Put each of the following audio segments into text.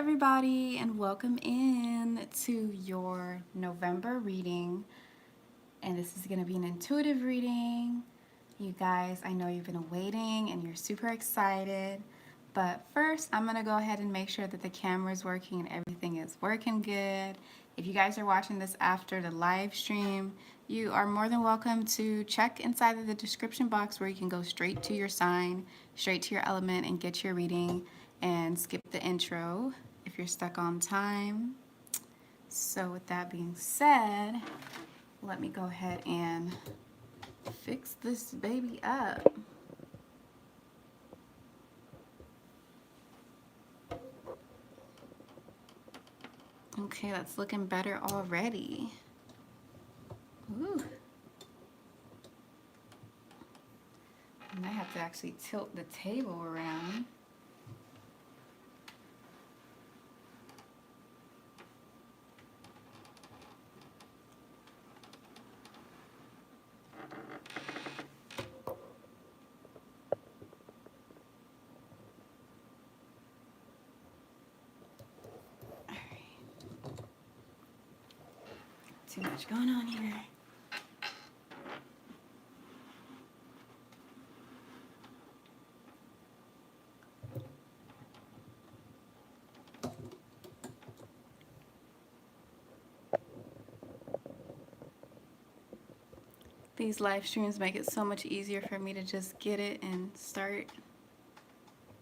everybody, and welcome in to your November reading. And this is going to be an intuitive reading. You guys, I know you've been waiting and you're super excited. But first, I'm going to go ahead and make sure that the camera is working and everything is working good. If you guys are watching this after the live stream, you are more than welcome to check inside of the description box where you can go straight to your sign, straight to your element, and get your reading and skip the intro if you're stuck on time. So with that being said, let me go ahead and fix this baby up. Okay, that's looking better already. Ooh. I might have to actually tilt the table around. Too much going on here. These live streams make it so much easier for me to just get it and start,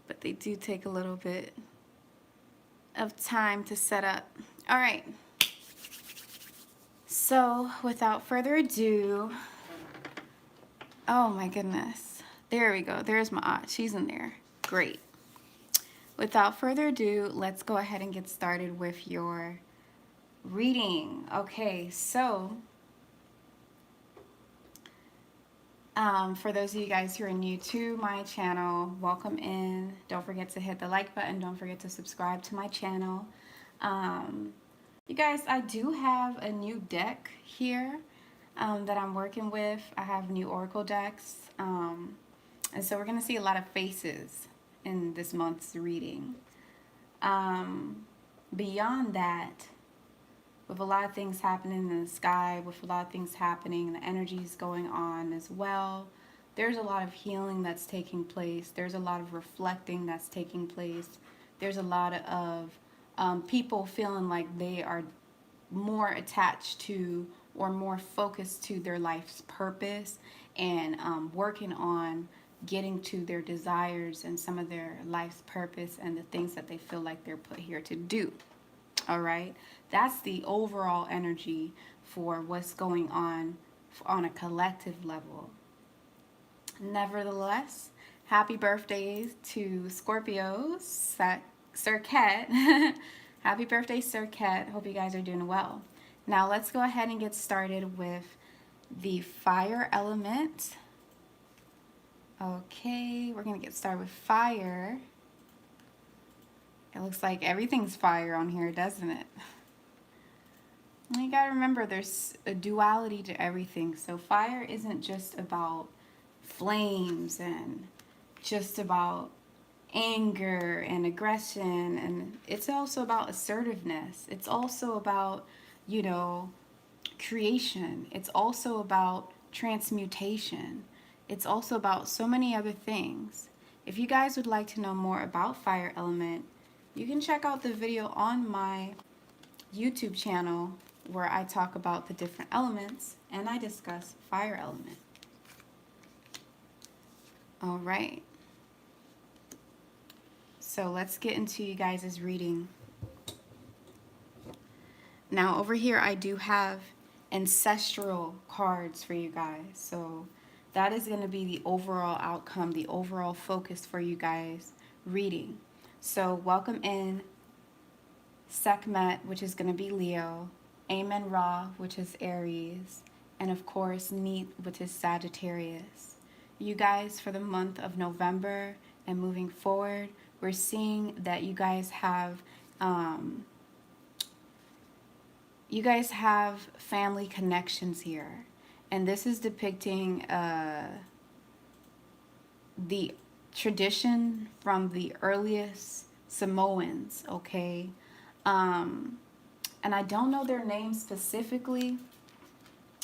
but they do take a little bit of time to set up. All right. So without further ado, oh my goodness, there we go. There's my aunt. She's in there. Great. Without further ado, let's go ahead and get started with your reading. Okay, so for those of you guys who are new to my channel, welcome in. Don't forget to hit the like button. Don't forget to subscribe to my channel. You guys, I do have a new deck here that I'm working with. I have new oracle decks. And so we're going to see a lot of faces in this month's reading. Beyond that, with a lot of things happening in the sky, with a lot of things happening, the energies going on as well, there's a lot of healing that's taking place. There's a lot of reflecting that's taking place. There's a lot of people feeling like they are more attached to or more focused to their life's purpose and working on getting to their desires and some of their life's purpose and the things that they feel like they're put here to do. All right, that's the overall energy for what's going on a collective level. Nevertheless, happy birthdays to Scorpios, Sir Ket. Happy birthday, Sir Ket. Hope you guys are doing well. Now let's go ahead and get started with the fire element. Okay, we're going to get started with fire. It looks like everything's fire on here, doesn't it? You got to remember there's a duality to everything. So fire isn't just about flames and just about anger and aggression, and it's also about assertiveness. It's also about, you know, creation. It's also about transmutation. It's also about so many other things. If you guys would like to know more about fire element, you can check out the video on my YouTube channel where I talk about the different elements and I discuss fire element. All right. So let's get into you guys' reading. Now over here I do have ancestral cards for you guys. So that is going to be the overall outcome, the overall focus for you guys reading. So welcome in Sekhmet, which is going to be Leo, Amen Ra, which is Aries, and of course Neet, which is Sagittarius. You guys, for the month of November and moving forward, we're seeing that you guys have family connections here, and this is depicting the tradition from the earliest Samoans, okay? And I don't know their names specifically,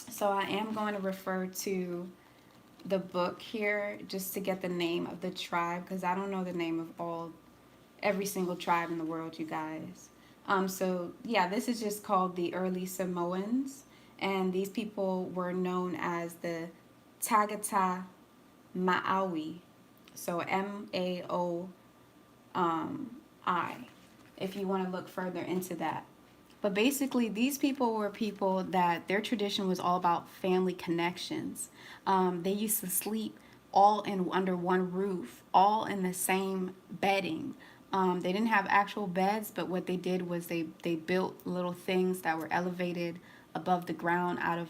so I am going to refer to the book here just to get the name of the tribe, because I don't know the name of every single tribe in the world, you guys. So yeah, this is just called the early Samoans, and these people were known as the Tagata Ma'awi. So Maoi, if you want to look further into that. But basically, these people were people that their tradition was all about family connections. They used to sleep all in under one roof, all in the same bedding. They didn't have actual beds, but what they did was they built little things that were elevated above the ground out of,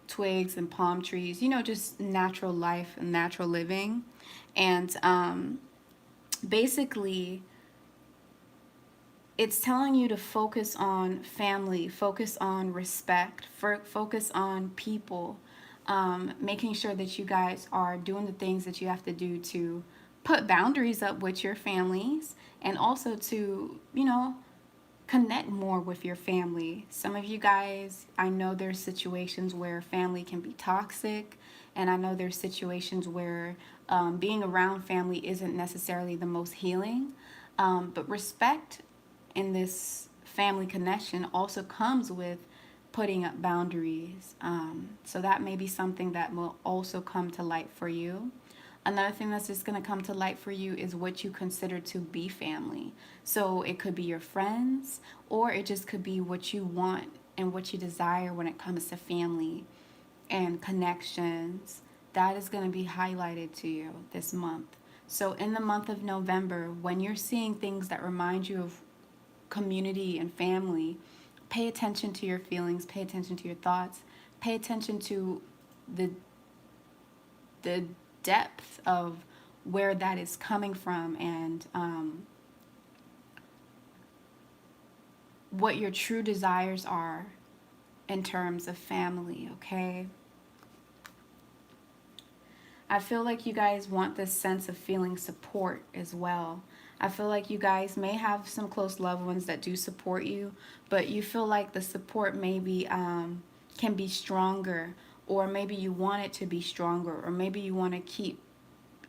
twigs and palm trees, just natural life and natural living. And basically, it's telling you to focus on family, focus on respect, focus on people, making sure that you guys are doing the things that you have to do to put boundaries up with your families, and also to, connect more with your family. Some of you guys, I know there's situations where family can be toxic, and I know there's situations where being around family isn't necessarily the most healing. But respect in this family connection also comes with putting up boundaries. So that may be something that will also come to light for you. Another thing that's just going to come to light for you is what you consider to be family. So it could be your friends, or it just could be what you want and what you desire when it comes to family and connections. That is going to be highlighted to you this month. So in the month of November, when you're seeing things that remind you of community and family, pay attention to your feelings, pay attention to your thoughts, pay attention to the the depth of where that is coming from, and what your true desires are in terms of family, okay? I feel like you guys want this sense of feeling support as well. I feel like you guys may have some close loved ones that do support you, but you feel like the support maybe can be stronger, or maybe you want it to be stronger, or maybe you want to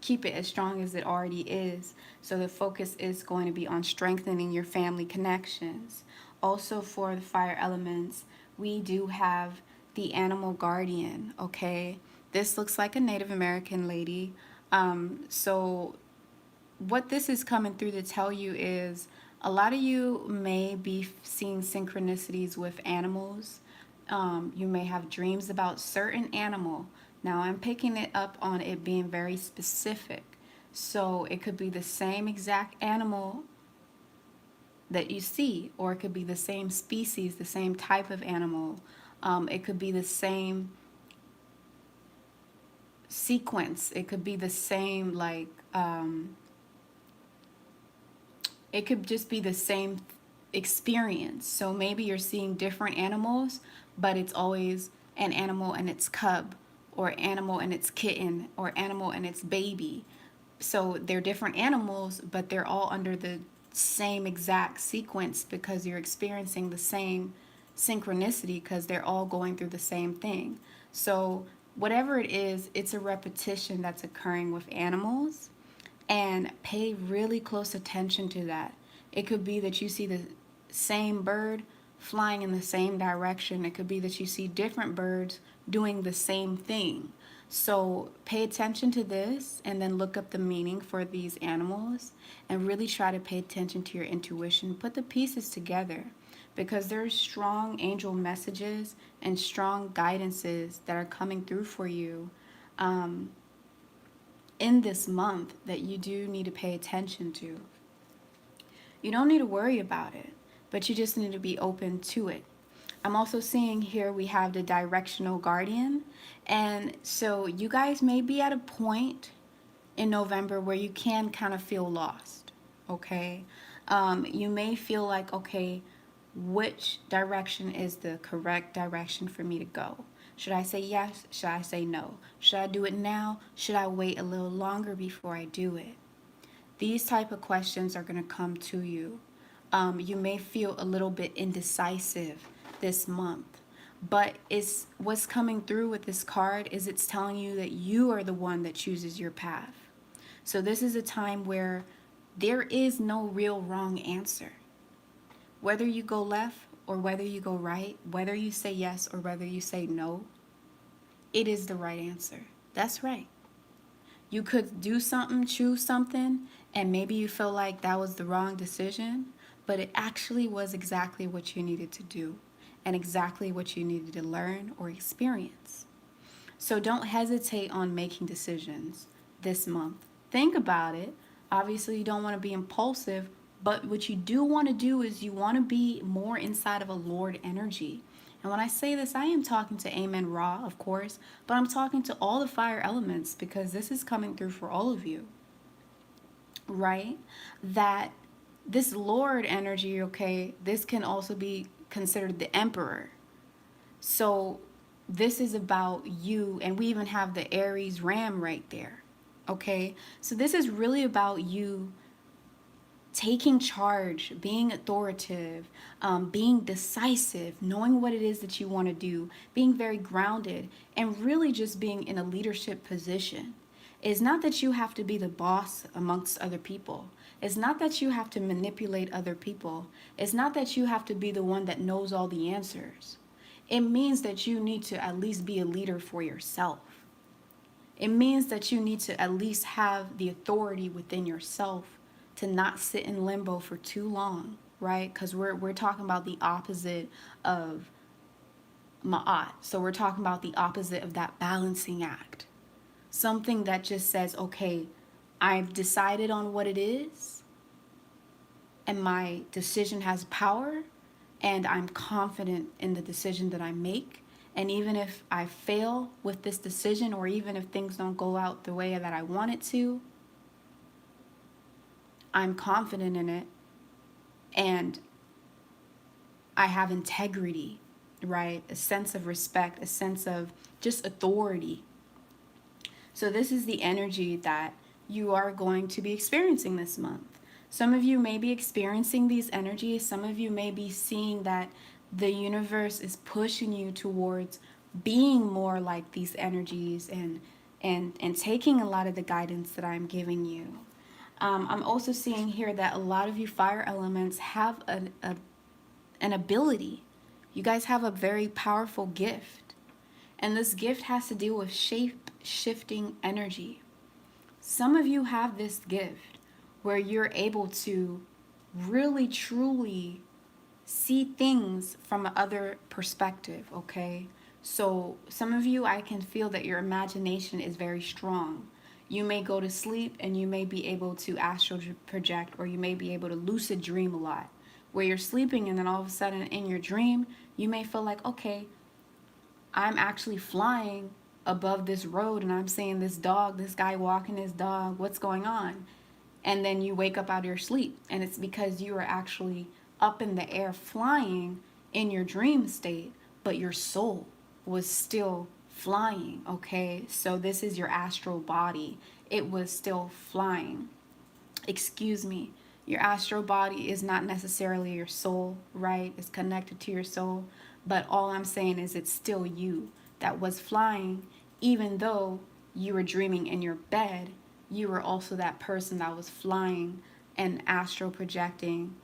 keep it as strong as it already is. So the focus is going to be on strengthening your family connections. Also, for the fire elements, we do have the animal guardian, okay? This looks like a Native American lady. So what this is coming through to tell you is a lot of you may be seeing synchronicities with animals. You may have dreams about certain animal. Now I'm picking it up on it being very specific. So it could be the same exact animal that you see, or it could be the same species, the same type of animal. It could be the same sequence. It could be the same, like, it could just be the same experience. So maybe you're seeing different animals, but it's always an animal and its cub, or animal and its kitten, or animal and its baby. So they're different animals, but they're all under the same exact sequence, because you're experiencing the same synchronicity, because they're all going through the same thing. So whatever it is, it's a repetition that's occurring with animals, and pay really close attention to that. It could be that you see the same bird flying in the same direction. It could be that you see different birds doing the same thing. So pay attention to this, and then look up the meaning for these animals, and really try to pay attention to your intuition. Put the pieces together, because there's strong angel messages and strong guidances that are coming through for you in this month that you do need to pay attention to. You don't need to worry about it, but you just need to be open to it. I'm also seeing here we have the directional guardian. And so you guys may be at a point in November where you can kind of feel lost, okay? You may feel like, okay, which direction is the correct direction for me to go? Should I say yes? Should I say no? Should I do it now? Should I wait a little longer before I do it? these type of questions are going to come to you. You may feel a little bit indecisive this month, but it's what's coming through with this card is it's telling you that you are the one that chooses your path. So this is a time where there is no real wrong answer. Whether you go left or whether you go right, whether you say yes or whether you say no, it is the right answer. That's right. You could do something, choose something, and maybe you feel like that was the wrong decision, but it actually was exactly what you needed to do and exactly what you needed to learn or experience. So don't hesitate on making decisions this month. Think about it. Obviously, you don't want to be impulsive, but what you do want to do is you want to be more inside of a Lord energy. And when I say this, I am talking to Amen Ra, of course, but I'm talking to all the fire elements because this is coming through for all of you, right? That this Lord energy, okay, this can also be considered the Emperor. So this is about you, and we even have the Aries Ram right there, okay? So this is really about you taking charge, being authoritative, being decisive, knowing what it is that you want to do, being very grounded, and really just being in a leadership position. It's not that you have to be the boss amongst other people. It's not that you have to manipulate other people. It's not that you have to be the one that knows all the answers. It means that you need to at least be a leader for yourself. It means that you need to at least have the authority within yourself to not sit in limbo for too long, right? Because we're talking about the opposite of ma'at. So we're talking about the opposite of that balancing act. Something that just says, okay, I've decided on what it is, and my decision has power, and I'm confident in the decision that I make. And even if I fail with this decision, or even if things don't go out the way that I want it to, I'm confident in it, and I have integrity, right? A sense of respect, a sense of just authority. So this is the energy that you are going to be experiencing this month. Some of you may be experiencing these energies. Some of you may be seeing that the universe is pushing you towards being more like these energies and taking a lot of the guidance that I'm giving you. I'm also seeing here that a lot of you fire elements have an ability. You guys have a very powerful gift. And this gift has to deal with shape-shifting energy. Some of you have this gift where you're able to really, truly see things from another perspective, okay? So some of you, I can feel that your imagination is very strong. You may go to sleep and you may be able to astral project, or you may be able to lucid dream a lot, where you're sleeping and then all of a sudden in your dream, you may feel like, okay, I'm actually flying above this road and I'm seeing this dog, this guy walking his dog, what's going on? And then you wake up out of your sleep, and it's because you are actually up in the air flying in your dream state, but your soul was still flying, okay? So this is your astral body. It was still flying. Excuse me. Your astral body is not necessarily your soul, right? It's connected to your soul, but all I'm saying is it's still you that was flying, even though you were dreaming in your bed. You were also that person that was flying and astral projecting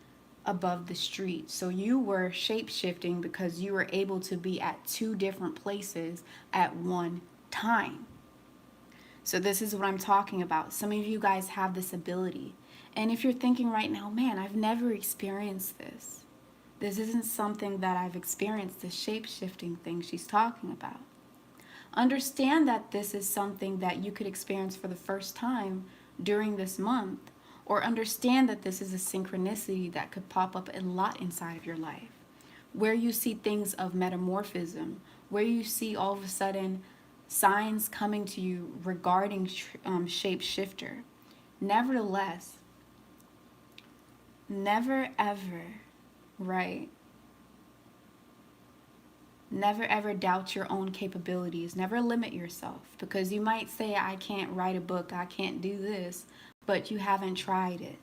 above the street. So you were shape-shifting because you were able to be at two different places at one time. So this is what I'm talking about. Some of you guys have this ability. And if you're thinking right now, man, I've never experienced this. This isn't something that I've experienced, the shape-shifting thing she's talking about. Understand that this is something that you could experience for the first time during this month, or understand that this is a synchronicity that could pop up a lot inside of your life, where you see things of metamorphism, where you see all of a sudden signs coming to you regarding shapeshifter. Nevertheless, never ever, right? Never ever doubt your own capabilities. Never limit yourself, because you might say, I can't write a book, I can't do this. but you haven't tried it.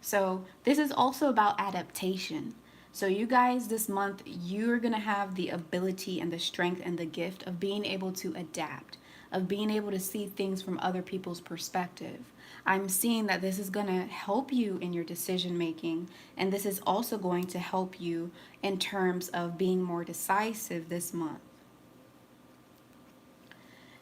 So this is also about adaptation. So you guys, this month, you're going to have the ability and the strength and the gift of being able to adapt, of being able to see things from other people's perspective. I'm seeing that this is going to help you in your decision making, and this is also going to help you in terms of being more decisive this month.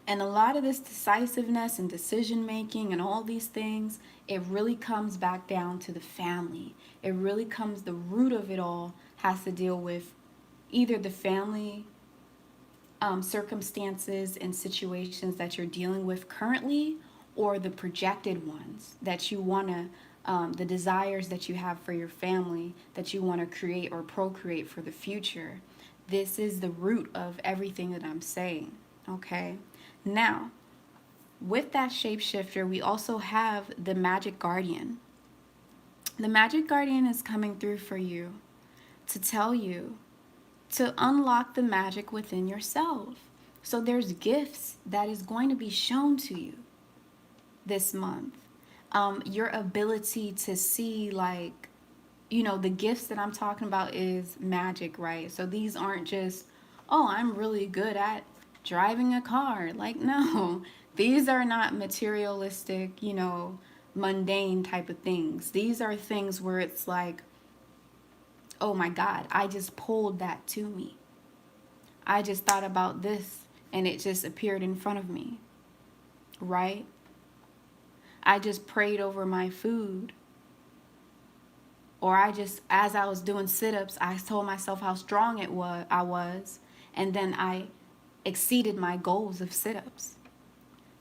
And a lot of this decisiveness and decision making and all these things, it really comes back down to the family. It really comes, the root of it all has to deal with either the family circumstances and situations that you're dealing with currently, or the projected ones that you want to, the desires that you have for your family that you want to create or procreate for the future. This is the root of everything that I'm saying, okay? Now, with that shapeshifter, we also have the magic guardian. The magic guardian is coming through for you to tell you to unlock the magic within yourself. So there's gifts that is going to be shown to you this month. Your ability to see, like, the gifts that I'm talking about is magic, right? So these aren't just, oh, I'm really good at driving a car. Like, no, these are not materialistic, mundane type of things. These are things where it's like, oh my God, I just pulled that to me. I just thought about this and it just appeared in front of me, right? I just prayed over my food. Or as I was doing sit-ups, I told myself how strong I was, and then I exceeded my goals of sit-ups.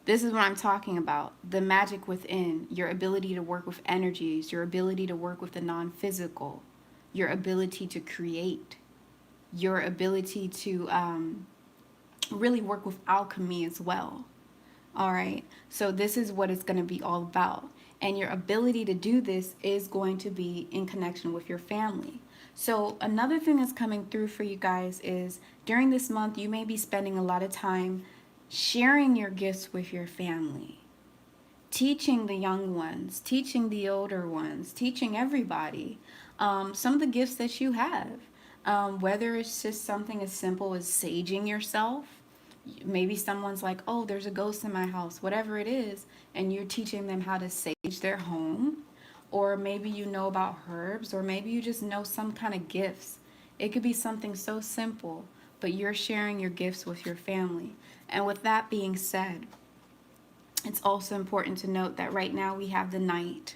This is what I'm talking about. The magic within, your ability to work with energies, your ability to work with the non-physical, your ability to create, your ability to really work with alchemy as well. All right. So this is what it's going to be all about. And your ability to do this is going to be in connection with your family. So another thing that's coming through for you guys is during this month, you may be spending a lot of time sharing your gifts with your family, teaching the young ones, teaching the older ones, teaching everybody some of the gifts that you have. Whether it's just something as simple as saging yourself. Maybe someone's like, oh, there's a ghost in my house, whatever it is, and you're teaching them how to sage their home. Or maybe you know about herbs, or maybe you just know some kind of gifts. It could be something so simple, but you're sharing your gifts with your family. And with that being said, it's also important to note that right now we have the Knight.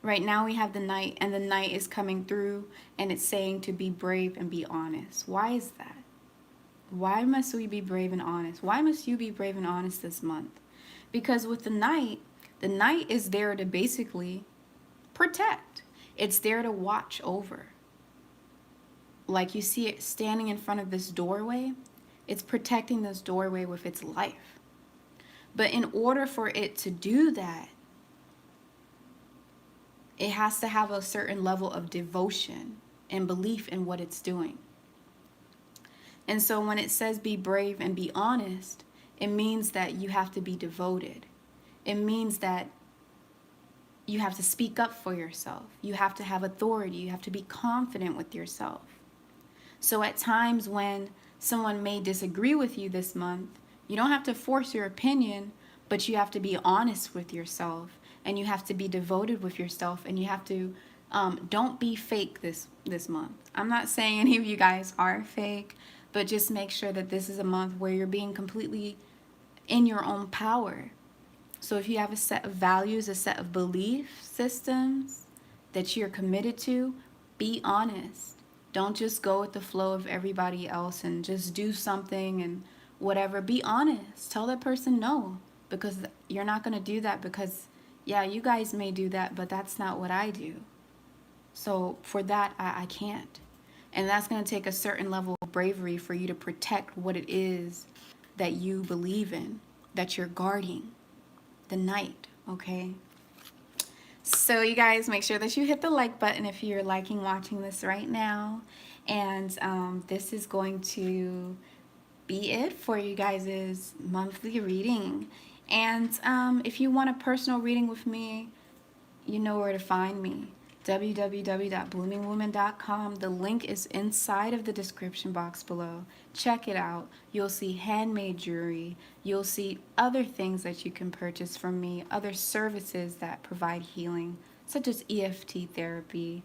Right now we have the Knight, and the Knight is coming through, and it's saying to be brave and be honest. Why is that? Why must we be brave and honest? Why must you be brave and honest this month? Because with the Knight is there to basically protect. It's there to watch over. Like you see it standing in front of this doorway, it's protecting this doorway with its life. But in order for it to do that, it has to have a certain level of devotion and belief in what it's doing. And so when it says be brave and be honest, it means that you have to be devoted. It means that you have to speak up for yourself. You have to have authority. You have to be confident with yourself. So at times when someone may disagree with you this month, you don't have to force your opinion, but you have to be honest with yourself, and you have to be devoted with yourself, and you have to don't be fake this month. I'm not saying any of you guys are fake, but just make sure that this is a month where you're being completely in your own power. So if you have a set of values, a set of belief systems that you're committed to, be honest. Don't just go with the flow of everybody else and just do something and whatever. Be honest. Tell that person no, because you're not going to do that because, yeah, you guys may do that, but that's not what I do. So for that, I can't. And that's going to take a certain level of bravery for you to protect what it is that you believe in, that you're guarding. The Knight, okay? So you guys, make sure that you hit the like button if you're liking watching this right now. And this is going to be it for you guys' monthly reading. And if you want a personal reading with me, you know where to find me. www.bloomingwoman.com. The link is inside of the description box below. Check it out. You'll see handmade jewelry. You'll see other things that you can purchase from me, other services that provide healing, such as EFT therapy.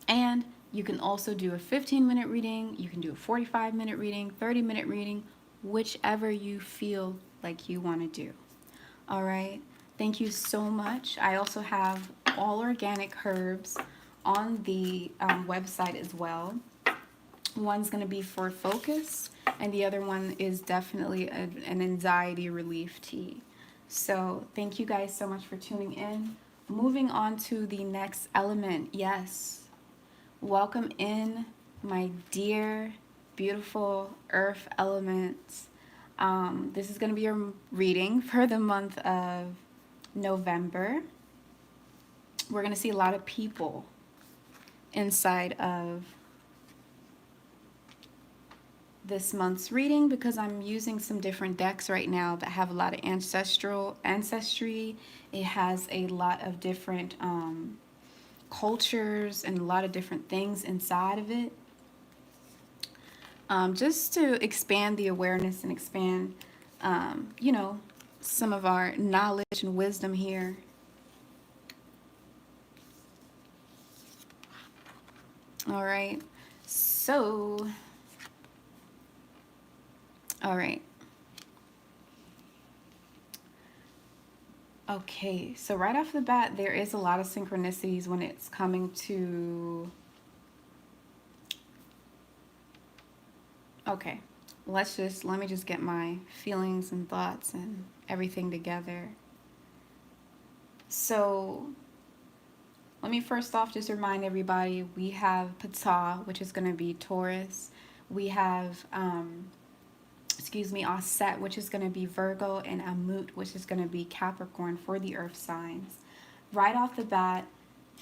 And you can also do a 15-minute reading. You can do a 45-minute reading, 30-minute reading, whichever you feel like you want to do. All right. Thank you so much. I also have all organic herbs on the website as well. One's going to be for focus, and the other one is definitely an anxiety relief tea. So thank you guys so much for tuning in. Moving on to the next element. Yes. Welcome in, my dear, beautiful earth elements. This is going to be your reading for the month of November. We're going to see a lot of people inside of this month's reading because I'm using some different decks right now that have a lot of ancestry. It has a lot of different cultures and a lot of different things inside of it. Just to expand the awareness and expand, some of our knowledge and wisdom here. All right. So, all right. Okay. So right off the bat, there is a lot of synchronicities when it's coming to... Okay. Let me just get my feelings and thoughts and everything together. So, let me first off just remind everybody, we have Ptah, which is going to be Taurus. We have, Aset, which is going to be Virgo, and Amut, which is going to be Capricorn for the earth signs. Right off the bat,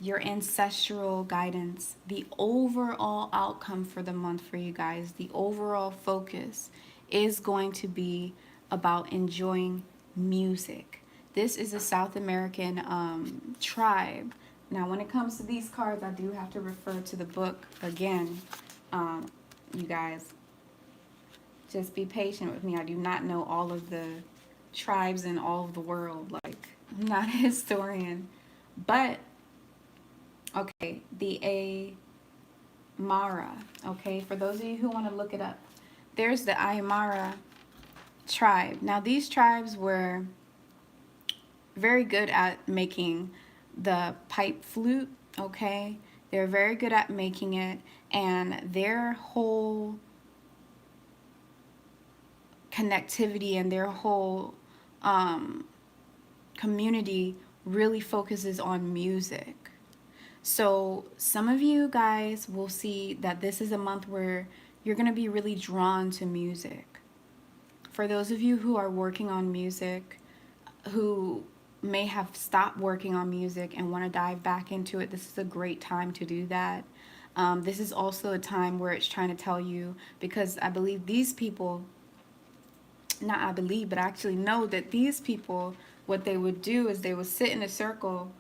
your ancestral guidance, the overall outcome for the month for you guys, the overall focus is going to be about enjoying music. This is a South American tribe. Now, when it comes to these cards, I do have to refer to the book again. You guys, just be patient with me. I do not know all of the tribes in all of the world. Like, I'm not a historian. But, okay, the Aymara. Okay, for those of you who want to look it up, there's the Aymara tribe. Now, these tribes were very good at making the pipe flute, okay? They're very good at making it, and their whole connectivity and their whole community really focuses on music. So some of you guys will see that this is a month where you're going to be really drawn to music. For those of you who are working on music, who may have stopped working on music and want to dive back into it, this is a great time to do that. This is also a time where it's trying to tell you, because I believe these people, not I believe, but I actually know that these people, what they would do is they would sit in a circle,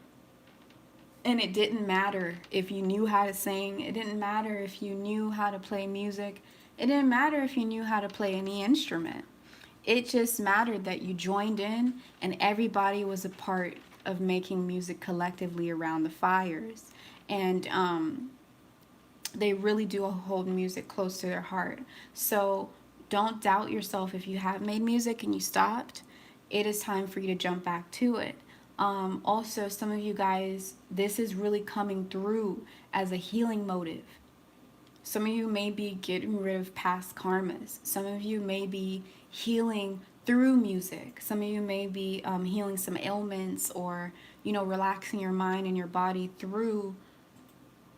and it didn't matter if you knew how to sing, it didn't matter if you knew how to play music, it didn't matter if you knew how to play any instrument. It just mattered that you joined in and everybody was a part of making music collectively around the fires. And they really do hold music close to their heart. So don't doubt yourself if you have made music and you stopped. It is time for you to jump back to it. Also, some of you guys, this is really coming through as a healing motive. Some of you may be getting rid of past karmas. Some of you may be healing through music. Some of you may be healing some ailments, or, relaxing your mind and your body through,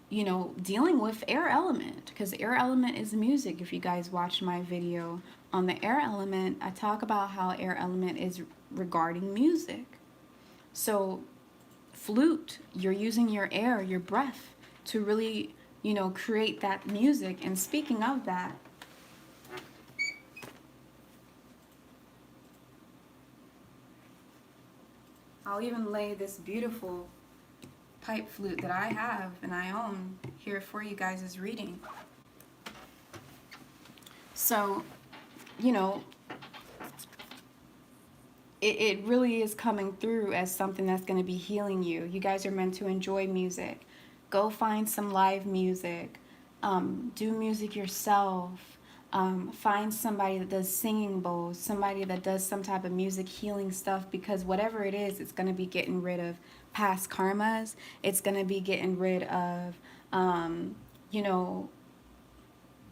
dealing with air element. Because air element is music. If you guys watched my video on the air element, I talk about how air element is regarding music. So flute, you're using your air, your breath to really, create that music. And speaking of that, I'll even lay this beautiful pipe flute that I have and I own here for you guys as reading. So, you know, it really is coming through as something that's going to be healing you. You guys are meant to enjoy music. Go find some live music. Do music yourself. Find somebody that does singing bowls, somebody that does some type of music healing stuff, because whatever it is, it's going to be getting rid of past karmas. It's going to be getting rid of, you know,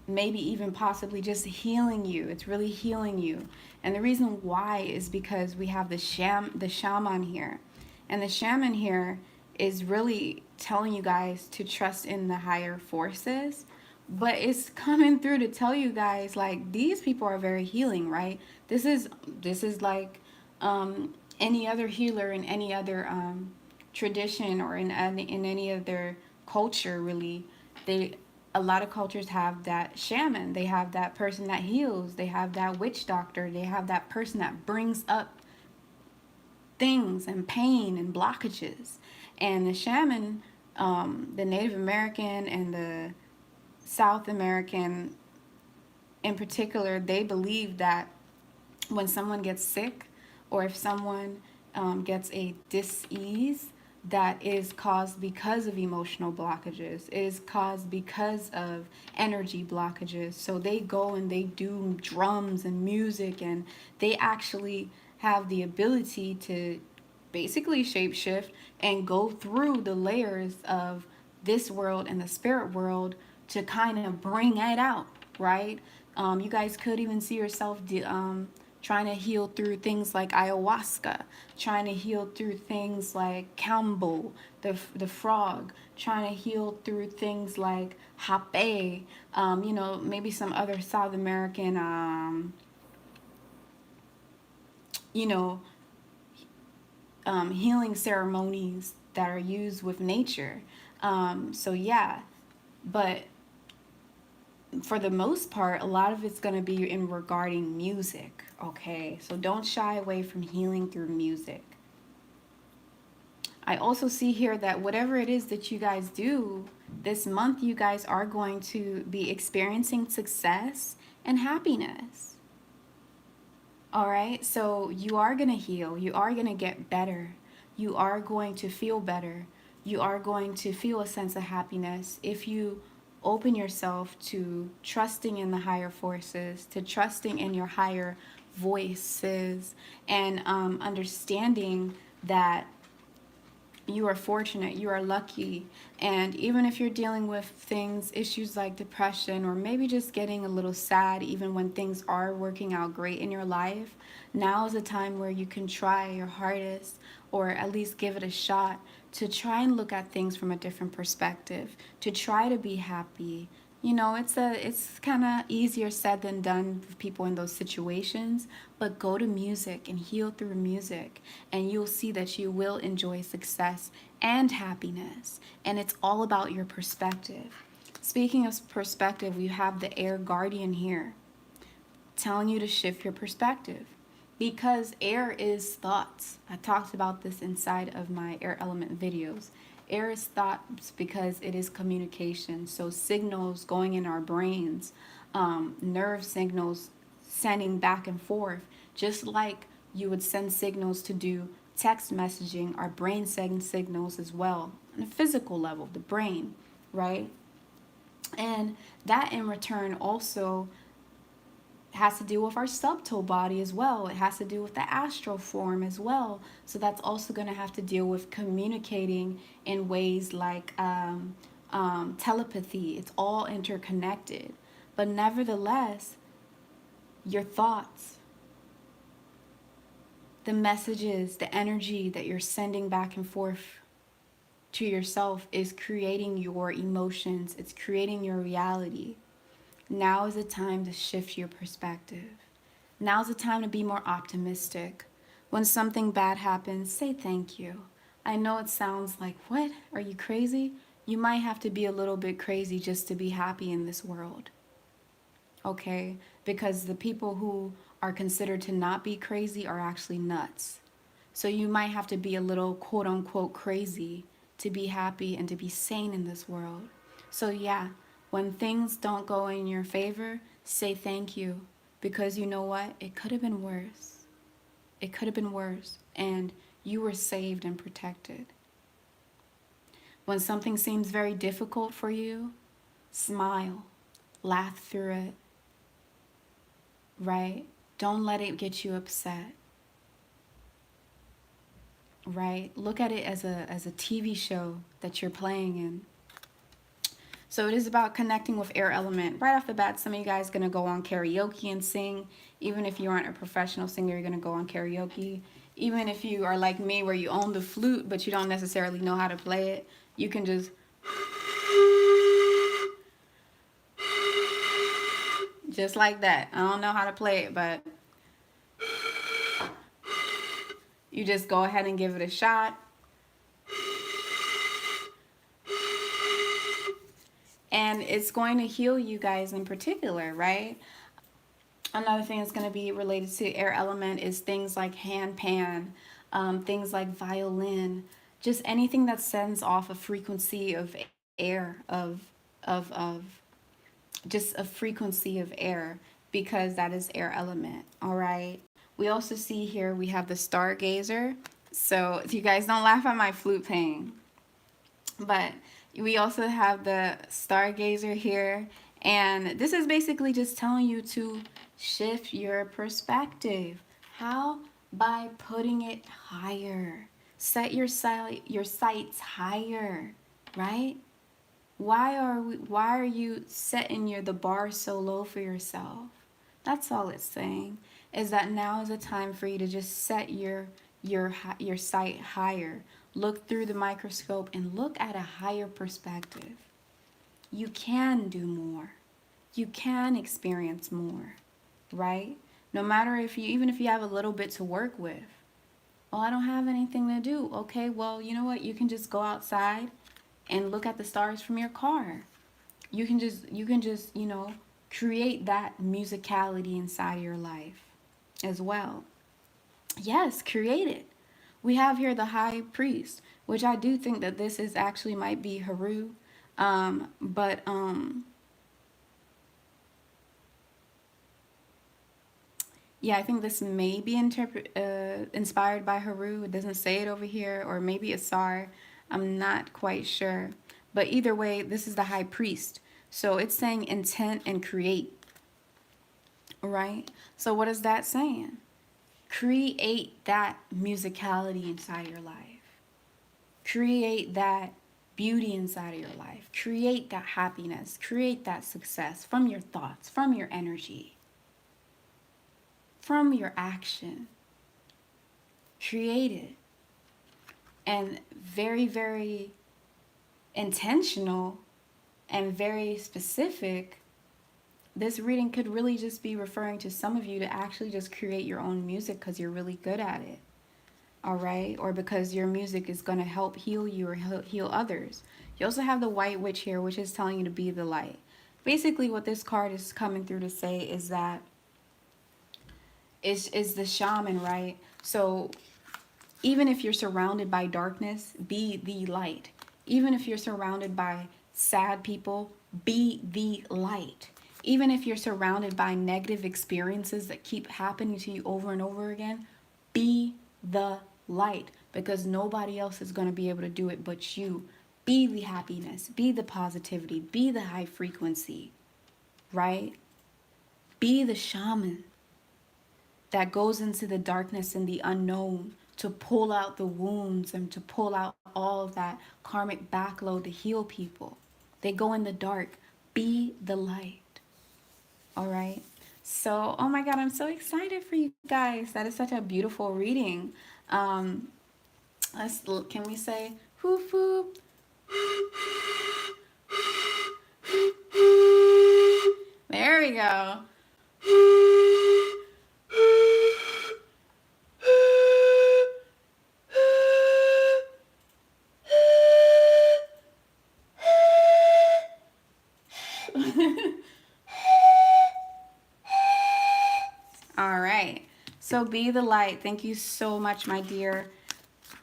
maybe even possibly just healing you. It's really healing you. And the reason why is because we have the shaman here. And the shaman here is really telling you guys to trust in the higher forces. But it's coming through to tell you guys, like, these people are very healing, right? This is like any other healer in any other tradition or in any other culture, really. A lot of cultures have that shaman. They have that person that heals. They have that witch doctor. They have that person that brings up things and pain and blockages. And the shaman, the Native American and the South American in particular, they believe that when someone gets sick or if someone gets a dis-ease, that is caused because of emotional blockages. It is caused because of energy blockages. So they go and they do drums and music, and they actually have the ability to basically shapeshift and go through the layers of this world and the spirit world to kind of bring it out, right? You guys could even see yourself trying to heal through things like ayahuasca, trying to heal through things like Kambo, the frog, trying to heal through things like hape, maybe some other South American, healing ceremonies that are used with nature. So yeah, but for the most part, a lot of it's going to be in regarding music, okay? So don't shy away from healing through music. I also see here that whatever it is that you guys do, this month you guys are going to be experiencing success and happiness. All right? So you are going to heal. You are going to get better. You are going to feel better. You are going to feel a sense of happiness if you open yourself to trusting in the higher forces, to trusting in your higher voices, and understanding that you are fortunate, you are lucky. And even if you're dealing with issues like depression, or maybe just getting a little sad even when things are working out great in your life, now is a time where you can try your hardest, or at least give it a shot, to try and look at things from a different perspective, to try to be happy. It's kind of easier said than done for people in those situations, but go to music and heal through music, and you'll see that you will enjoy success and happiness. And it's all about your perspective. Speaking of perspective, we have the air guardian here telling you to shift your perspective, because air is thoughts. I talked about this inside of my air element videos. Air is thoughts because it is communication. So signals going in our brains, nerve signals sending back and forth, just like you would send signals to do text messaging. Our brain sends signals as well on a physical level, the brain, right? And that in return also has to do with our subtle body as well. It has to do with the astral form as well. So that's also going to have to deal with communicating in ways like telepathy. It's all interconnected. But nevertheless, your thoughts, the messages, the energy that you're sending back and forth to yourself is creating your emotions. It's creating your reality. Now is the time to shift your perspective. Now is the time to be more optimistic. When something bad happens, say thank you. I know it sounds like, what? Are you crazy? You might have to be a little bit crazy just to be happy in this world. Okay? Because the people who are considered to not be crazy are actually nuts. So you might have to be a little quote unquote crazy to be happy and to be sane in this world. So yeah, when things don't go in your favor, say thank you, because you know what? It could have been worse. It could have been worse, and you were saved and protected. When something seems very difficult for you, smile, laugh through it, right? Don't let it get you upset, right? Look at it as a TV show that you're playing in. So it is about connecting with air element. Right off the bat, some of you guys are going to go on karaoke and sing. Even if you aren't a professional singer, you're going to go on karaoke. Even if you are like me where you own the flute but you don't necessarily know how to play it, you can just like that. I don't know how to play it, but you just go ahead and give it a shot. And it's going to heal you guys in particular, right? Another thing that's going to be related to air element is things like handpan, things like violin, just anything that sends off a frequency of air, of just a frequency of air, because that is air element. All right. We also see here we have the stargazer. So you guys don't laugh at my flute playing, but we also have the stargazer here, and this is basically just telling you to shift your perspective. How? By putting it higher. Set your sights higher, right? Why are you setting the bar so low for yourself? That's all it's saying, is that now is a time for you to just set your sight higher. Look through the microscope and look at a higher perspective. You can do more. You can experience more, right? No matter even if you have a little bit to work with. Well, I don't have anything to do. Okay, well, you know what? You can just go outside and look at the stars from your car. You can just create that musicality inside your life as well. Yes, create it. We have here the high priest, which I do think that this is actually might be Haru. But yeah, I think this may be inspired by Haru. It doesn't say it over here, or maybe Asar. I'm not quite sure. But either way, this is the high priest. So it's saying intent and create, right? So what is that saying? Create that musicality inside your life. Create that beauty inside of your life. Create that happiness. Create that success from your thoughts, from your energy, from your action. Create it. And very, very intentional and very specific, this reading could really just be referring to some of you to actually just create your own music because you're really good at it. All right? Or because your music is going to help heal you or heal others. You also have the White Witch here, which is telling you to be the light. Basically, what this card is coming through to say is that is the shaman, right? So even if you're surrounded by darkness, be the light. Even if you're surrounded by sad people, be the light. Even if you're surrounded by negative experiences that keep happening to you over and over again, be the light, because nobody else is going to be able to do it but you. Be the happiness, be the positivity, be the high frequency, right? Be the shaman that goes into the darkness and the unknown to pull out the wounds and to pull out all of that karmic backload to heal people. They go in the dark. Be the light. All right. So, oh my God, I'm so excited for you guys. That is such a beautiful reading. Um, can we say whoop whoop? There we go. So be the light. Thank you so much, my dear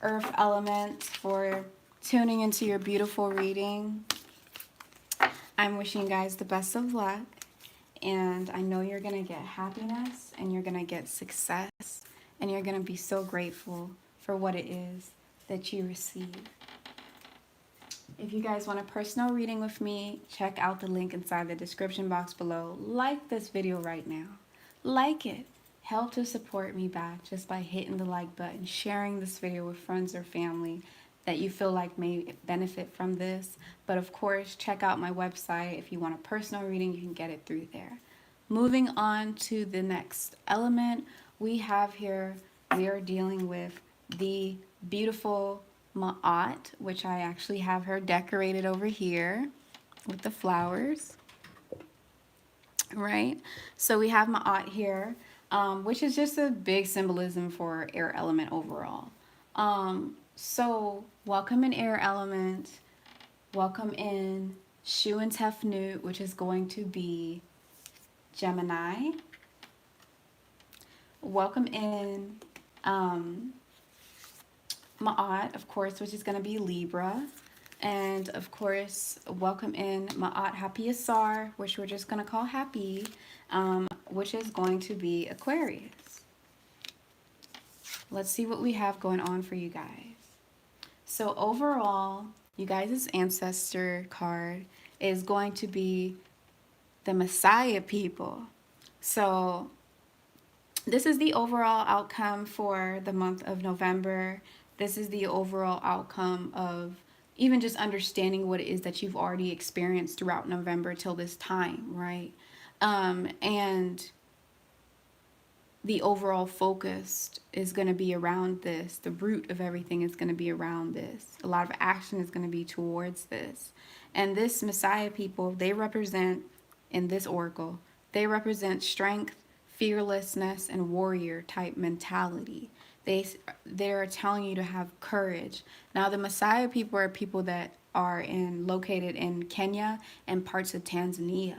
Earth element, for tuning into your beautiful reading. I'm wishing you guys the best of luck. And I know you're going to get happiness and you're going to get success. And you're going to be so grateful for what it is that you receive. If you guys want a personal reading with me, check out the link inside the description box below. Like this video right now. Like it. Help to support me back just by hitting the like button, sharing this video with friends or family that you feel like may benefit from this. But of course, check out my website. If you want a personal reading, you can get it through there. Moving on to the next element we have here, we are dealing with the beautiful Ma'at, which I actually have her decorated over here with the flowers, right? So we have Ma'at here, which is just a big symbolism for air element overall. So welcome in air element, welcome in Shu and Tefnut, which is going to be Gemini. Welcome in Ma'at, of course, which is going to be Libra. And of course, welcome in Ma'at Happy Asar, which we're just going to call Happy, which is going to be Aquarius. Let's see what we have going on for you guys. So overall, you guys' ancestor card is going to be the Messiah people. So this is the overall outcome for the month of November. This is the overall outcome of even just understanding what it is that you've already experienced throughout November till this time, right? And the overall focus is going to be around this. The root of everything is going to be around this. A lot of action is going to be towards this. And this Messiah people, they represent, in this oracle, they represent strength, fearlessness, and warrior type mentality. They're telling you to have courage. Now, the Messiah people are people that are located in Kenya and parts of Tanzania.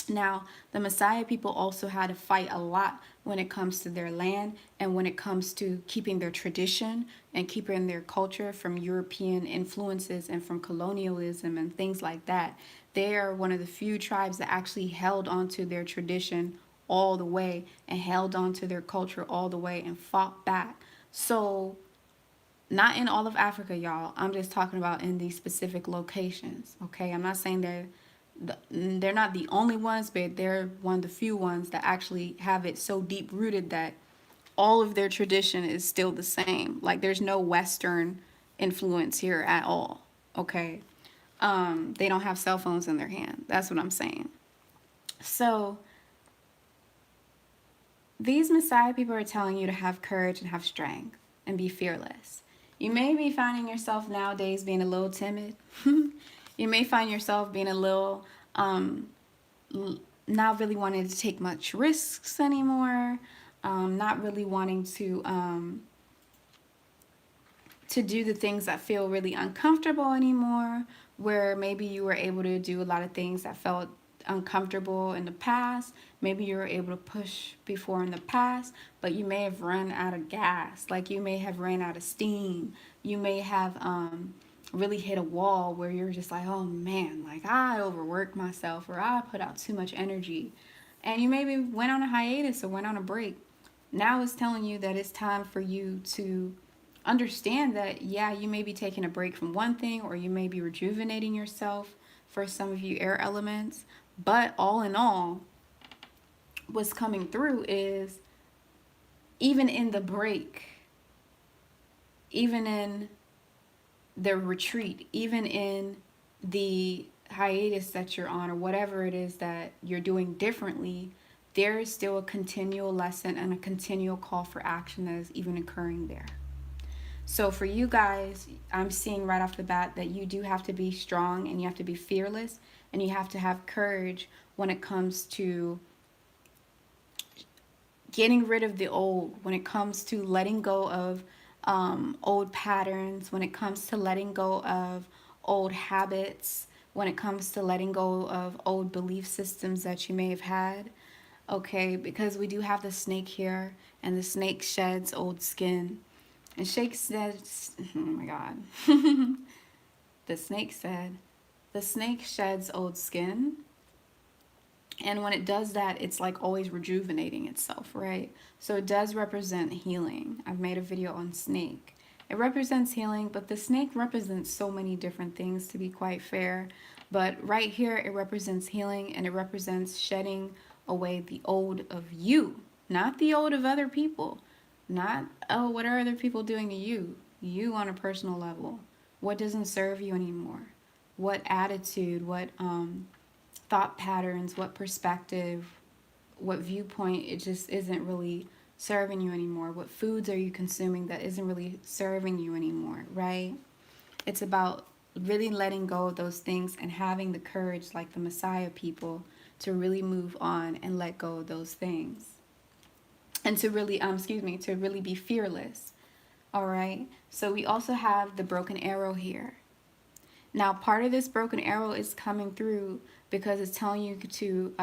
Now, the Messiah people also had to fight a lot when it comes to their land and when it comes to keeping their tradition and keeping their culture from European influences and from colonialism and things like that. They are one of the few tribes that actually held onto their tradition all the way and held onto their culture all the way and fought back. So, not in all of Africa, y'all. I'm just talking about in these specific locations, okay? I'm not saying they're not the only ones, but they're one of the few ones that actually have it so deep rooted that all of their tradition is still the same. Like there's no Western influence here at all, okay? They don't have cell phones in their hand. That's what I'm saying. So these Messiah people are telling you to have courage and have strength and be fearless. You may be finding yourself nowadays being a little timid. You may find yourself being a little not really wanting to take much risks anymore, not really wanting to do the things that feel really uncomfortable anymore, where maybe you were able to do a lot of things that felt uncomfortable in the past. Maybe you were able to push before in the past, but you may have run out of gas. Like you may have ran out of steam. You may have really hit a wall where you're just like, oh man, like I overworked myself or I put out too much energy. And you maybe went on a hiatus or went on a break. Now it's telling you that it's time for you to understand that, yeah, you may be taking a break from one thing or you may be rejuvenating yourself for some of you air elements. But all in all, what's coming through is even in the break, even in the retreat, even in the hiatus that you're on or whatever it is that you're doing differently, there is still a continual lesson and a continual call for action that is even occurring there. So for you guys, I'm seeing right off the bat that you do have to be strong and you have to be fearless and you have to have courage when it comes to getting rid of the old, when it comes to letting go of old patterns, when it comes to letting go of old habits, when it comes to letting go of old belief systems that you may have had. Okay, because we do have the snake here, and the snake sheds old skin. And Shake says, oh my God. The snake said, the snake sheds old skin. And when it does that, it's like always rejuvenating itself, right? So it does represent healing. I've made a video on snake. It represents healing, but the snake represents so many different things, to be quite fair. But right here, it represents healing, and it represents shedding away the old of you, not the old of other people. Not, oh, what are other people doing to you? You on a personal level. What doesn't serve you anymore? What attitude, what thought patterns, what perspective, what viewpoint, it just isn't really serving you anymore. What foods are you consuming that isn't really serving you anymore, right? It's about really letting go of those things and having the courage, like the Messiah people, to really move on and let go of those things. And to really, to really be fearless. All right. So we also have the broken arrow here. Now, part of this broken arrow is coming through because it's telling you to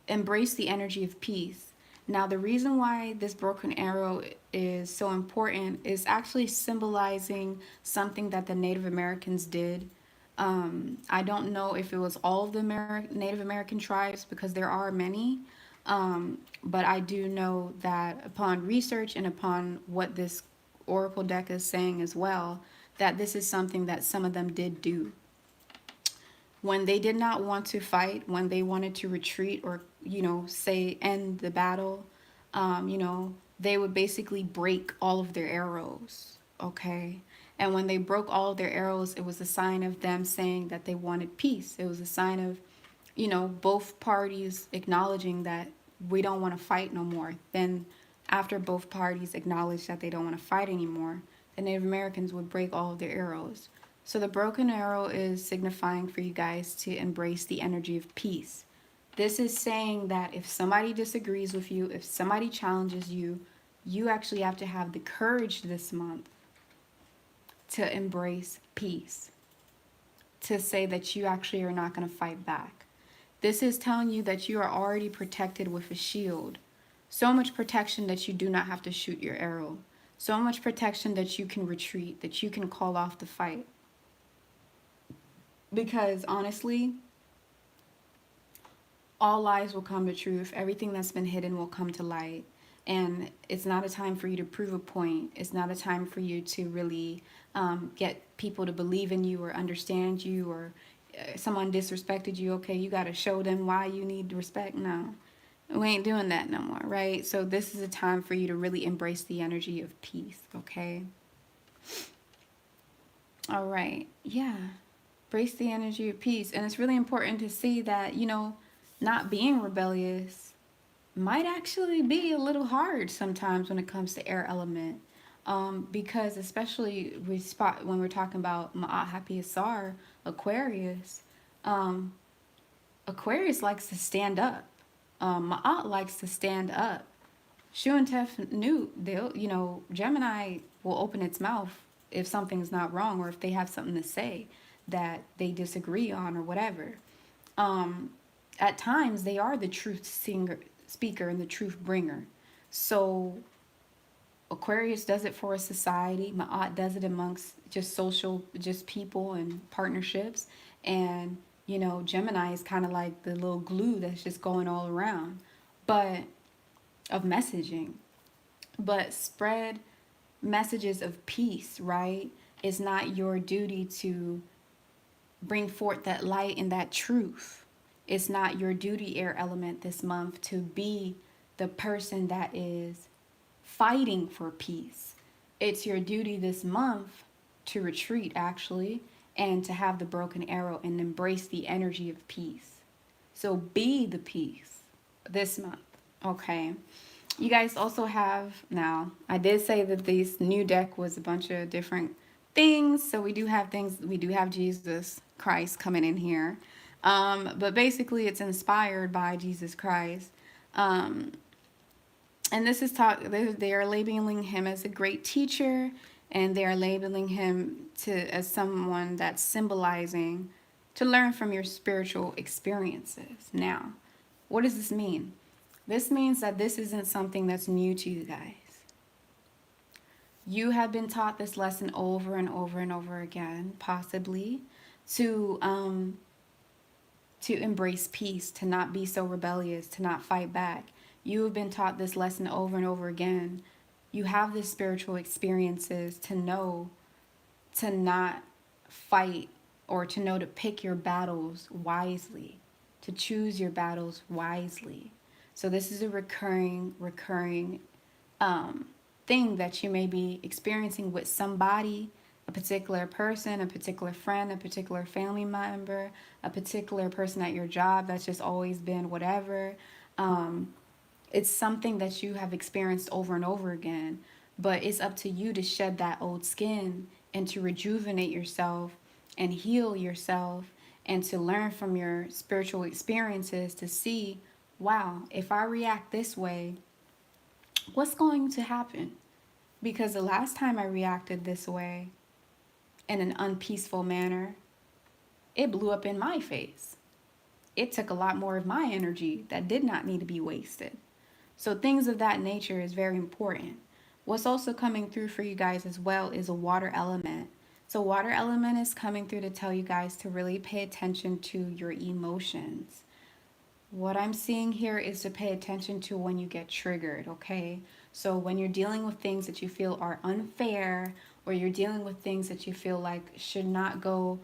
embrace the energy of peace. Now, the reason why this broken arrow is so important is actually symbolizing something that the Native Americans did. I don't know if it was all of the Native American tribes, because there are many. But I do know that upon research and upon what this oracle deck is saying as well, that this is something that some of them did do. When they did not want to fight, when they wanted to retreat or, say end the battle, they would basically break all of their arrows, okay? And when they broke all of their arrows, it was a sign of them saying that they wanted peace. It was a sign of, both parties acknowledging that we don't want to fight no more. Then after both parties acknowledged that they don't want to fight anymore, the Native Americans would break all of their arrows. So the broken arrow is signifying for you guys to embrace the energy of peace. This is saying that if somebody disagrees with you, if somebody challenges you, you actually have to have the courage this month to embrace peace, to say that you actually are not going to fight back. This is telling you that you are already protected with a shield. So much protection that you do not have to shoot your arrow. So much protection that you can retreat, that you can call off the fight. Because honestly, all lies will come to truth. Everything that's been hidden will come to light. And it's not a time for you to prove a point. It's not a time for you to really get people to believe in you or understand you, or someone disrespected you. Okay, you got to show them why you need respect. No, we ain't doing that no more, right? So this is a time for you to really embrace the energy of peace, okay? All right, yeah. Embrace the energy of peace. And it's really important to see that, not being rebellious might actually be a little hard sometimes when it comes to air element. Because especially when we're talking about Ma'at Happy Asar, Aquarius, um, Aquarius likes to stand up. Ma'at likes to stand up. Shu and Tef knew Gemini will open its mouth if something's not wrong, or if they have something to say that they disagree on or whatever. At times, they are the truth speaker and the truth bringer. So Aquarius does it for a society. Ma'at does it amongst just people and partnerships. And, Gemini is kind of like the little glue that's just going all around. But of messaging. But spread messages of peace, right? It's not your duty to bring forth that light and that truth. It's not your duty, air element, this month to be the person that is fighting for peace. It's your duty this month to retreat, actually, and to have the broken arrow and embrace the energy of peace. So be the peace this month, okay? You guys also have, now, I did say that this new deck was a bunch of different things. So we do have things, we do have Jesus Christ coming in here. But basically it's inspired by Jesus Christ. And this is they are labeling him as a great teacher, and they are labeling him as someone that's symbolizing to learn from your spiritual experiences. Now, what does this mean? This means that this isn't something that's new to you guys. You have been taught this lesson over and over and over again, possibly, to embrace peace, to not be so rebellious, to not fight back. You have been taught this lesson over and over again. You have this spiritual experiences to know to not fight, or to know to pick your battles wisely, to choose your battles wisely. So this is a recurring um, thing that you may be experiencing with somebody, a particular person, a particular friend, a particular family member, a particular person at your job that's just always been whatever. Um, it's something that you have experienced over and over again, but it's up to you to shed that old skin and to rejuvenate yourself and heal yourself and to learn from your spiritual experiences to see, wow, if I react this way, what's going to happen? Because the last time I reacted this way in an unpeaceful manner, it blew up in my face. It took a lot more of my energy that did not need to be wasted. So things of that nature is very important. What's also coming through for you guys as well is a water element. So water element is coming through to tell you guys to really pay attention to your emotions. What I'm seeing here is to pay attention to when you get triggered, okay? So when you're dealing with things that you feel are unfair, or you're dealing with things that you feel like should not go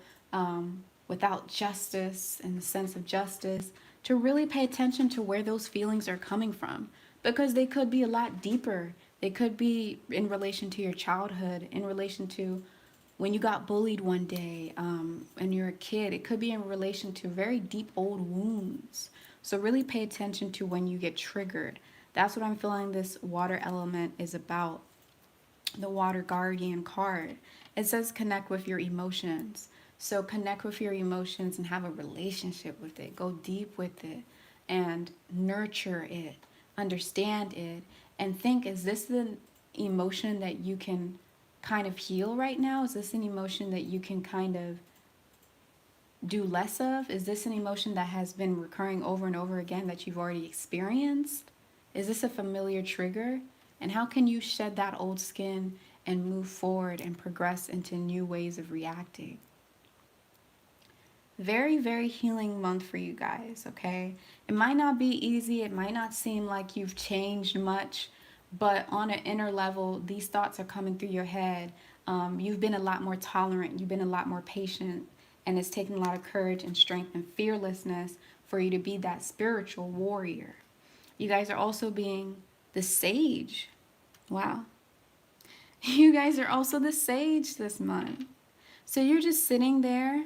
without justice, in the sense of justice, to really pay attention to where those feelings are coming from, because they could be a lot deeper. They could be in relation to your childhood, in relation to when you got bullied one day and you're a kid. It could be in relation to very deep old wounds. So really pay attention to when you get triggered. That's what I'm feeling this water element is about. The water guardian card. It says connect with your emotions. So connect with your emotions and have a relationship with it. Go deep with it and nurture it. Understand it and think, is this the emotion that you can kind of heal right now? Is this an emotion that you can kind of do less of? Is this an emotion that has been recurring over and over again that you've already experienced? Is this a familiar trigger? And how can you shed that old skin and move forward and progress into new ways of reacting? Very, very healing month for you guys, okay? It might not be easy. It might not seem like you've changed much, but on an inner level, these thoughts are coming through your head. You've been a lot more tolerant. You've been a lot more patient. And it's taken a lot of courage and strength and fearlessness for you to be that spiritual warrior. You guys are also being the sage. Wow. You guys are also the sage this month. So you're just sitting there,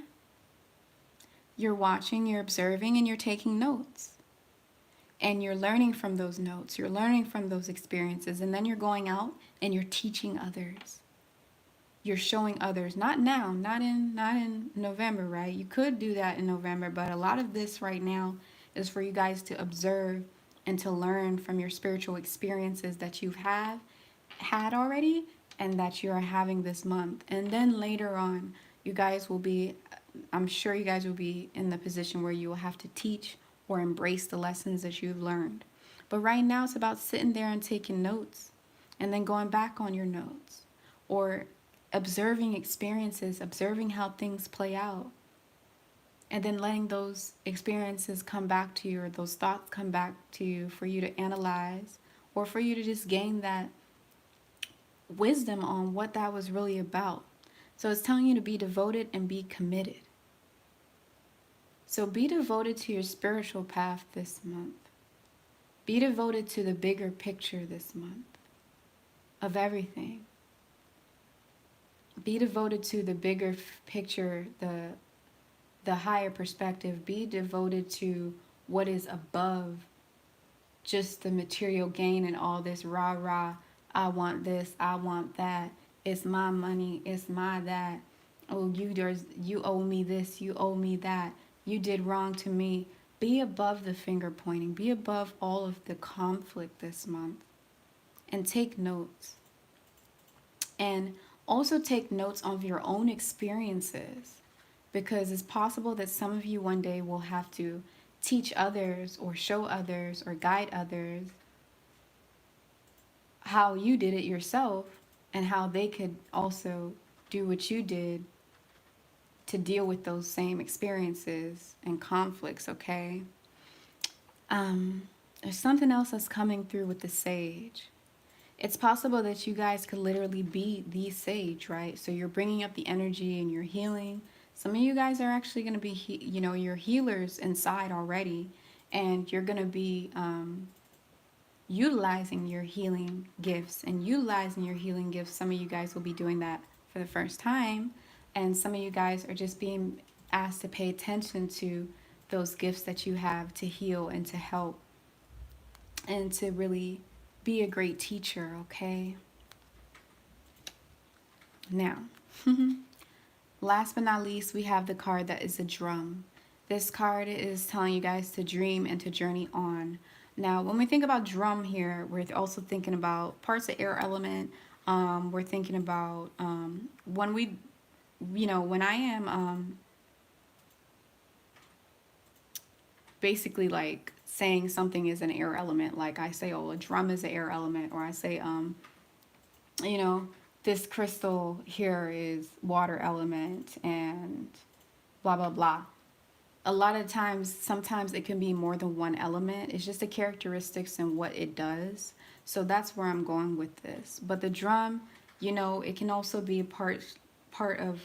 you're watching, you're observing, and you're taking notes. And you're learning from those notes, you're learning from those experiences, and then you're going out and you're teaching others. You're showing others, not now, not in November, right? You could do that in November, but a lot of this right now is for you guys to observe and to learn from your spiritual experiences that you've had already and that you are having this month. And then later on, you guys will be, I'm sure you guys will be in the position where you will have to teach or embrace the lessons that you've learned. But right now it's about sitting there and taking notes and then going back on your notes, or observing experiences, observing how things play out, and then letting those experiences come back to you, or those thoughts come back to you for you to analyze, or for you to just gain that wisdom on what that was really about. So it's telling you to be devoted and be committed. So be devoted to your spiritual path this month. Be devoted to the bigger picture this month of everything. Be devoted to the bigger picture, the higher perspective. Be devoted to what is above just the material gain and all this rah rah. I want this, I want that. It's my money, it's my that. Oh, you owe me this, you owe me that. You did wrong to me. Be above the finger pointing. Be above all of the conflict this month. And take notes. And also take notes of your own experiences, because it's possible that some of you one day will have to teach others or show others or guide others how you did it yourself and how they could also do what you did to deal with those same experiences and conflicts, okay? There's something else that's coming through with the sage. It's possible that you guys could literally be the sage, right? So you're bringing up the energy and you're healing. Some of you guys are actually going to be, you're healers inside already, and you're going to be utilizing your healing gifts and utilizing your healing gifts. Some of you guys will be doing that for the first time, and some of you guys are just being asked to pay attention to those gifts that you have to heal and to help and to really be a great teacher, okay? Now, last but not least, we have the card that is a drum. This card is telling you guys to dream and to journey on. Now, when we think about drum here, we're also thinking about parts of air element. We're thinking about when we, when I am basically like saying something is an air element, like I say, oh, a drum is an air element, or I say, this crystal here is water element and blah, blah, blah. A lot of times, sometimes it can be more than one element. It's just the characteristics and what it does. So that's where I'm going with this. But the drum, it can also be a part of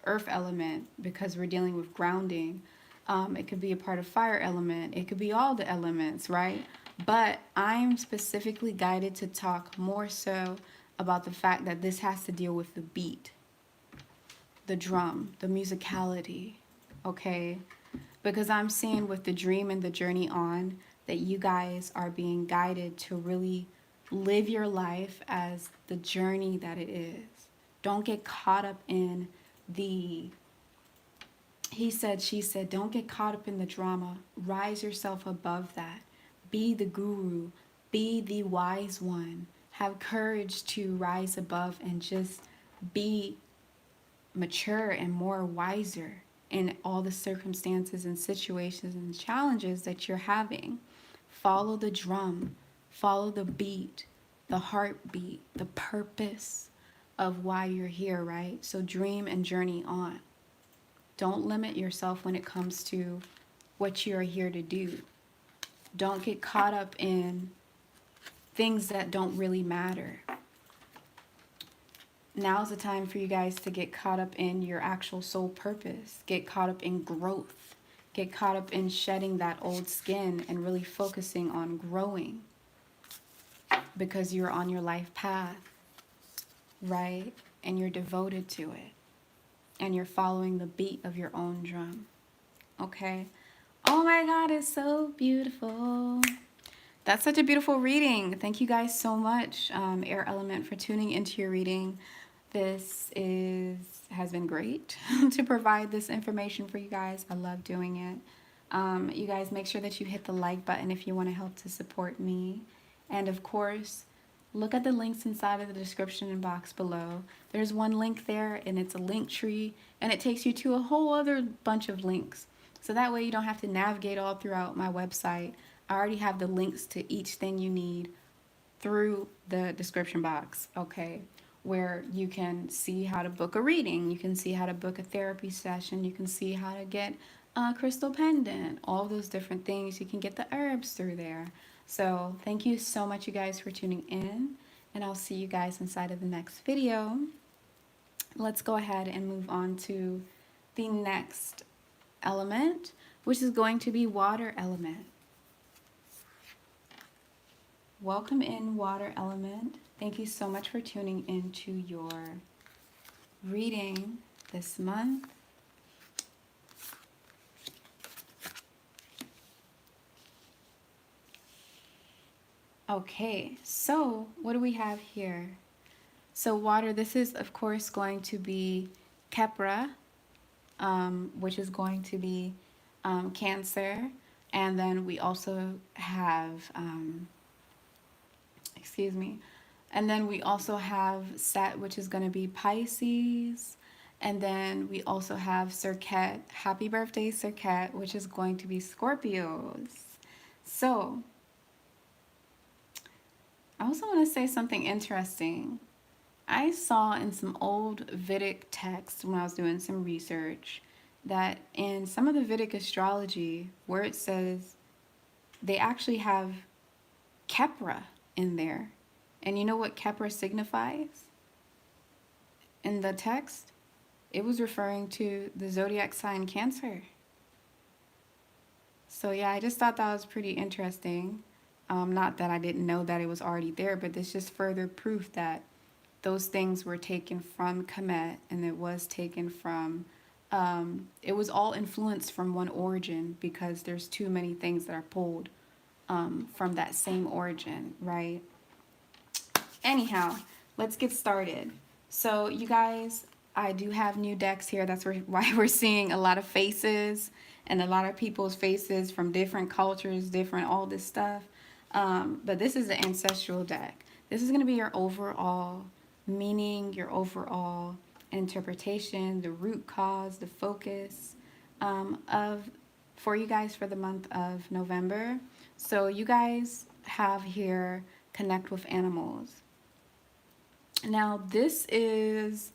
earth element because we're dealing with grounding. It could be a part of fire element. It could be all the elements, right? But I'm specifically guided to talk more so about the fact that this has to deal with the beat, the drum, the musicality, okay? Because I'm seeing with the dream and the journey on that you guys are being guided to really live your life as the journey that it is. Don't get caught up in the he said, she said, don't get caught up in the drama. Rise yourself above that. Be the guru. Be the wise one. Have courage to rise above and just be mature and more wiser in all the circumstances and situations and challenges that you're having. Follow the drum. Follow the beat, the heartbeat, the purpose of why you're here, right? So dream and journey on. Don't limit yourself when it comes to what you're here to do. Don't get caught up in things that don't really matter. Now's the time for you guys to get caught up in your actual soul purpose. Get caught up in growth. Get caught up in shedding that old skin and really focusing on growing. Because you're on your life path, right? And you're devoted to it. And you're following the beat of your own drum. Okay? Oh my God, it's so beautiful. That's such a beautiful reading. Thank you guys so much, Air Element, for tuning into your reading. This has been great to provide this information for you guys. I love doing it. You guys make sure that you hit the like button if you want to help to support me. And of course, look at the links inside of the description box below. There's one link there, and it's a link tree, and it takes you to a whole other bunch of links. So that way you don't have to navigate all throughout my website. I already have the links to each thing you need through the description box, okay? Where you can see how to book a reading, you can see how to book a therapy session, you can see how to get a crystal pendant, all those different things. You can get the herbs through there. So thank you so much, you guys, for tuning in, and I'll see you guys inside of the next video. Let's go ahead and move on to the next element, which is going to be water element. Welcome in, water element. Thank you so much for tuning into your reading this month. Okay, so what do we have here? So water, this is of course going to be Kepra, which is going to be Cancer. And then we also have, and then we also have Set, which is going to be Pisces. And then we also have Circat. Happy birthday, Circat, which is going to be Scorpios. So, I also want to say something interesting. I saw in some old Vedic texts when I was doing some research that in some of the Vedic astrology, where it says they actually have Kepra in there. And you know what Kepra signifies in the text? It was referring to the zodiac sign Cancer. So, yeah, I just thought that was pretty interesting. Not that I didn't know that it was already there, but this just further proof that those things were taken from Kemet, and it was taken from, it was all influenced from one origin because there's too many things that are pulled from that same origin, right? Anyhow, let's get started. So, you guys, I do have new decks here. That's why we're seeing a lot of faces and a lot of people's faces from different cultures, different all this stuff. But this is the ancestral deck. This is going to be your overall meaning, your overall interpretation, the root cause, the focus of for you guys for the month of November. So you guys have here connect with animals. Now this is,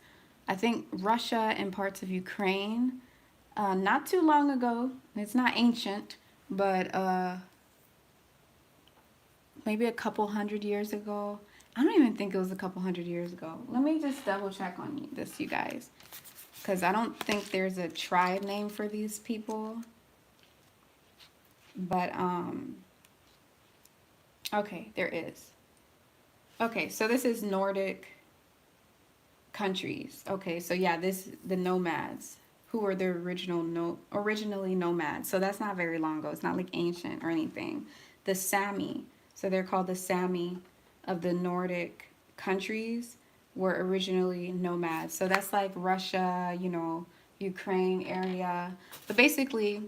I think, Russia and parts of Ukraine. Not too long ago. It's not ancient, but maybe a couple hundred years ago. I don't even think it was a couple hundred years ago. Let me just double check on this, you guys, because I don't think there's a tribe name for these people. But okay, there is. Okay, so this is Nordic countries. Okay, so yeah, the nomads who were the originally nomads. So that's not very long ago. It's not like ancient or anything. The Sami, so they're called the Sami of the Nordic countries, were originally nomads. So that's like Russia, Ukraine area. But basically,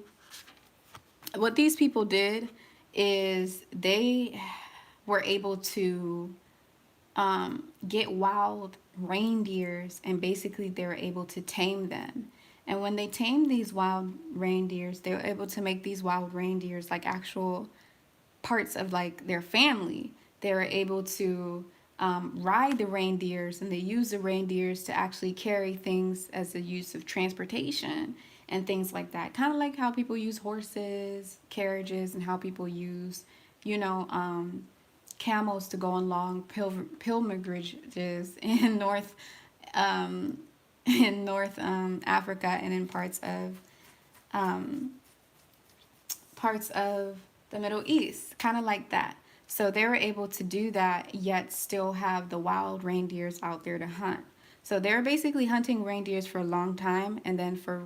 what these people did is they were able to get wild reindeers, and basically they were able to tame them. And when they tamed these wild reindeers, they were able to make these wild reindeers like actual parts of like their family. They were able to ride the reindeers, and they used the reindeers to actually carry things as a use of transportation and things like that. Kind of like how people use horses, carriages, and how people use, you know, camels to go on long pilgrimages in um, North Africa and in um, parts of the Middle East, kind of like that. So they were able to do that, yet still have the wild reindeers out there to hunt. So they were basically hunting reindeers for a long time, and then for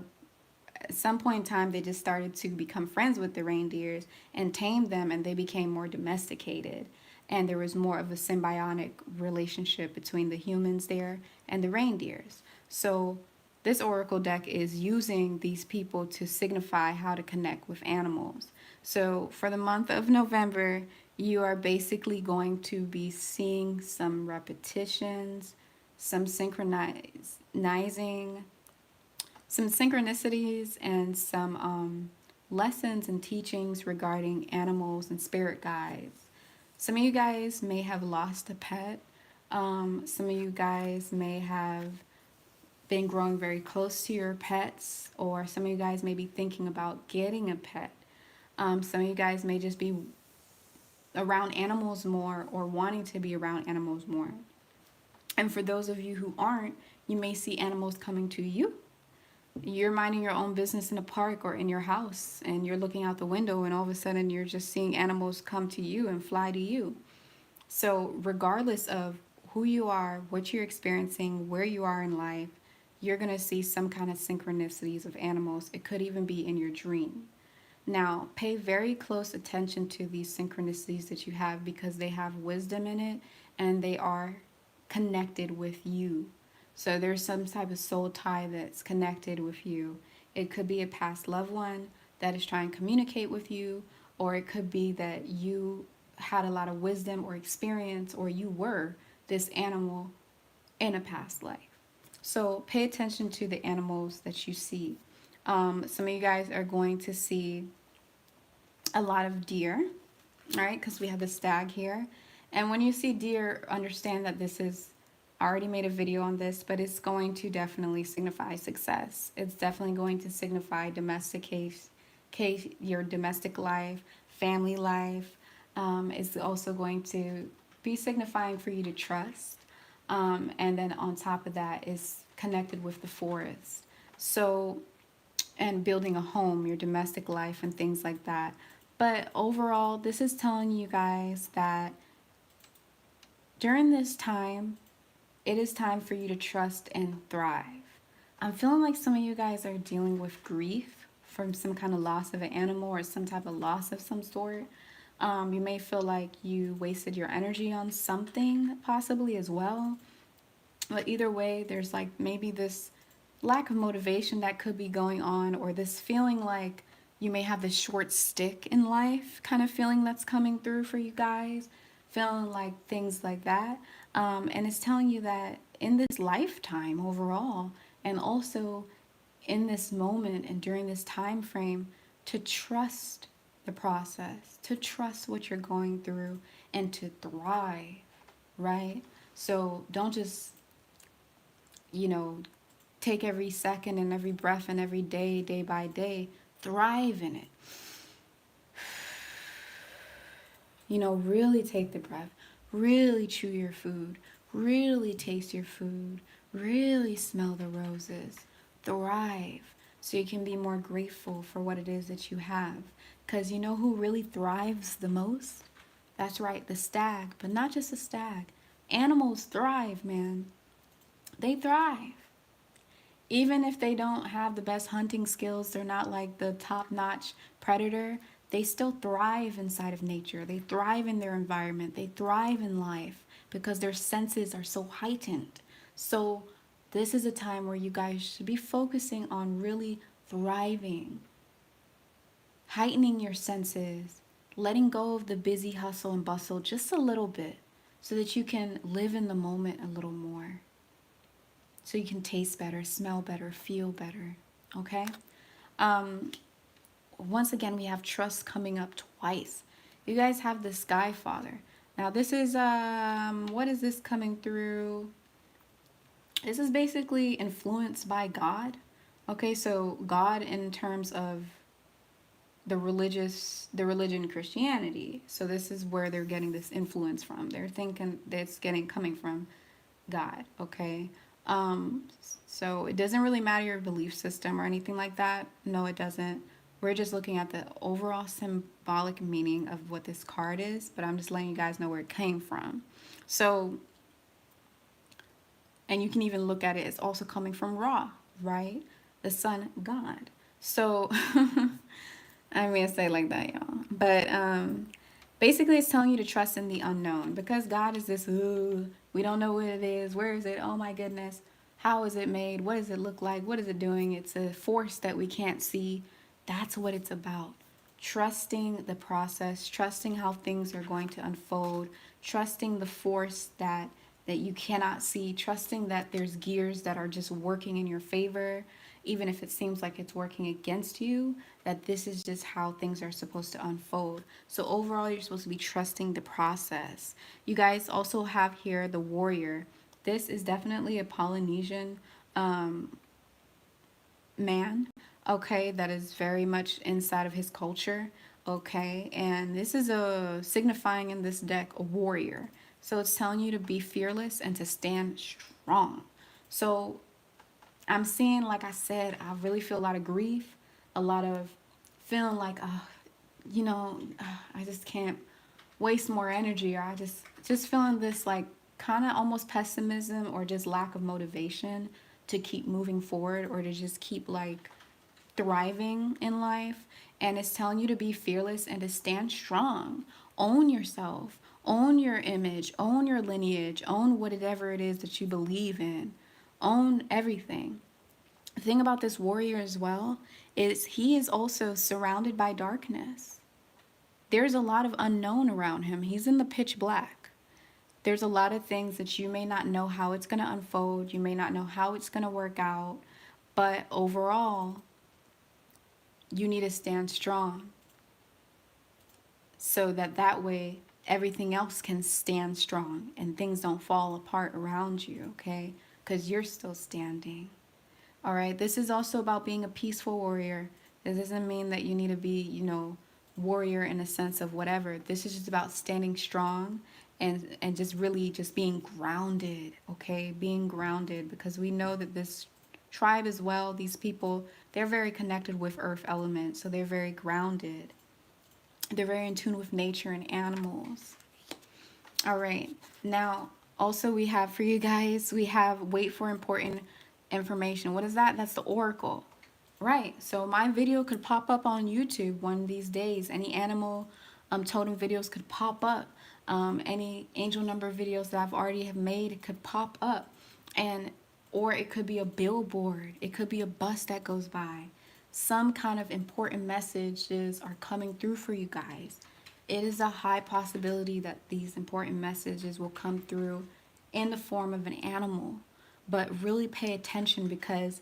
at some point in time, they just started to become friends with the reindeers and tame them, and they became more domesticated. And there was more of a symbiotic relationship between the humans there and the reindeers. So this oracle deck is using these people to signify how to connect with animals. So for the month of November, you are basically going to be seeing some repetitions, some synchronizing, some synchronicities, and some lessons and teachings regarding animals and spirit guides. Some of you guys may have lost a pet. Some of you guys may have been growing very close to your pets, or some of you guys may be thinking about getting a pet. Some of you guys may just be around animals more or wanting to be around animals more. And for those of you who aren't, you may see animals coming to you. You're minding your own business in a park or in your house, and you're looking out the window, and all of a sudden you're just seeing animals come to you and fly to you. So regardless of who you are, what you're experiencing, where you are in life, you're going to see some kind of synchronicities of animals. It could even be in your dream. Now, pay very close attention to these synchronicities that you have, because they have wisdom in it, and they are connected with you. So there's some type of soul tie that's connected with you. It could be a past loved one that is trying to communicate with you, or it could be that you had a lot of wisdom or experience, or you were this animal in a past life. So pay attention to the animals that you see. Some of you guys are going to see a lot of deer, right? Because we have the stag here. And when you see deer, understand that this is, I already made a video on this, but it's going to definitely signify success. It's definitely going to signify your domestic life, family life. It's also going to be signifying for you to trust. And then on top of that is connected with the forest. So, and building a home, your domestic life, and things like that. But overall, this is telling you guys that during this time, it is time for you to trust and thrive. I'm feeling like some of you guys are dealing with grief from some kind of loss of an animal or some type of loss of some sort. You may feel like you wasted your energy on something, possibly as well. But either way, there's like maybe this lack of motivation that could be going on, or this feeling like you may have this short stick in life kind of feeling that's coming through for you guys, feeling like things like that. And it's telling you that in this lifetime overall, and also in this moment and during this time frame, to trust the process, to trust what you're going through, and to thrive, right? So don't just, you know, take every second and every breath and every day, day by day, thrive in it. You know, really take the breath, really chew your food, really taste your food, really smell the roses, thrive so you can be more grateful for what it is that you have. Because you know who really thrives the most? That's right, the stag, but not just the stag. Animals thrive, man. They thrive. Even if they don't have the best hunting skills, they're not like the top-notch predator, they still thrive inside of nature. They thrive in their environment. They thrive in life because their senses are so heightened. So this is a time where you guys should be focusing on really thriving, heightening your senses, letting go of the busy hustle and bustle just a little bit so that you can live in the moment a little more. So you can taste better, smell better, feel better, okay? Once again, we have trust coming up twice. You guys have the Sky Father. Now this is, what is this coming through? This is basically influenced by God. Okay, so God in terms of the religion Christianity. So this is where they're getting this influence from. They're thinking that's coming from God, okay? So it doesn't really matter your belief system or anything like that. No, it doesn't. We're just looking at the overall symbolic meaning of what this card is, but I'm just letting you guys know where it came from. So, and you can even look at it, it's also coming from Ra, right? The sun god. So, I mean, say it like that, y'all. But basically, it's telling you to trust in the unknown because God is this, ooh, we don't know what it is. Where is it? Oh my goodness. How is it made? What does it look like? What is it doing? It's a force that we can't see. That's what it's about. Trusting the process, trusting how things are going to unfold, trusting the force that you cannot see, trusting that there's gears that are just working in your favor, even if it seems like it's working against you, that this is just how things are supposed to unfold. So overall, you're supposed to be trusting the process. You guys also have here the warrior. This is definitely a Polynesian man, okay, that is very much inside of his culture, okay, and this is a signifying in this deck a warrior. So it's telling you to be fearless and to stand strong. So I'm seeing, like I said, I really feel a lot of grief, a lot of feeling like, I just can't waste more energy, or I just feeling this like kind of almost pessimism or just lack of motivation to keep moving forward or to just keep like thriving in life. And it's telling you to be fearless and to stand strong. Own yourself, own your image, own your lineage, own whatever it is that you believe in, own everything. The thing about this warrior as well is he is also surrounded by darkness. There's a lot of unknown around him. He's in the pitch black. There's a lot of things that you may not know how it's going to unfold. You may not know how it's going to work out. But overall, you need to stand strong so that that way everything else can stand strong and things don't fall apart around you, okay? Because you're still standing. All right, this is also about being a peaceful warrior. It doesn't mean that you need to be, warrior in a sense of whatever. This is just about standing strong and just really just being grounded, okay? Being grounded, because we know that this tribe as well, these people, they're very connected with earth elements, so they're very grounded. They're very in tune with nature and animals. All right. Now, also we have for you guys, we have wait for important information. What is that? That's the oracle. Right. So my video could pop up on YouTube one of these days. Any animal totem videos could pop up. Any angel number videos that I've already have made could pop up. And or it could be a billboard. It could be a bus that goes by. Some kind of important messages are coming through for you guys. It is a high possibility that these important messages will come through in the form of an animal. But really pay attention, because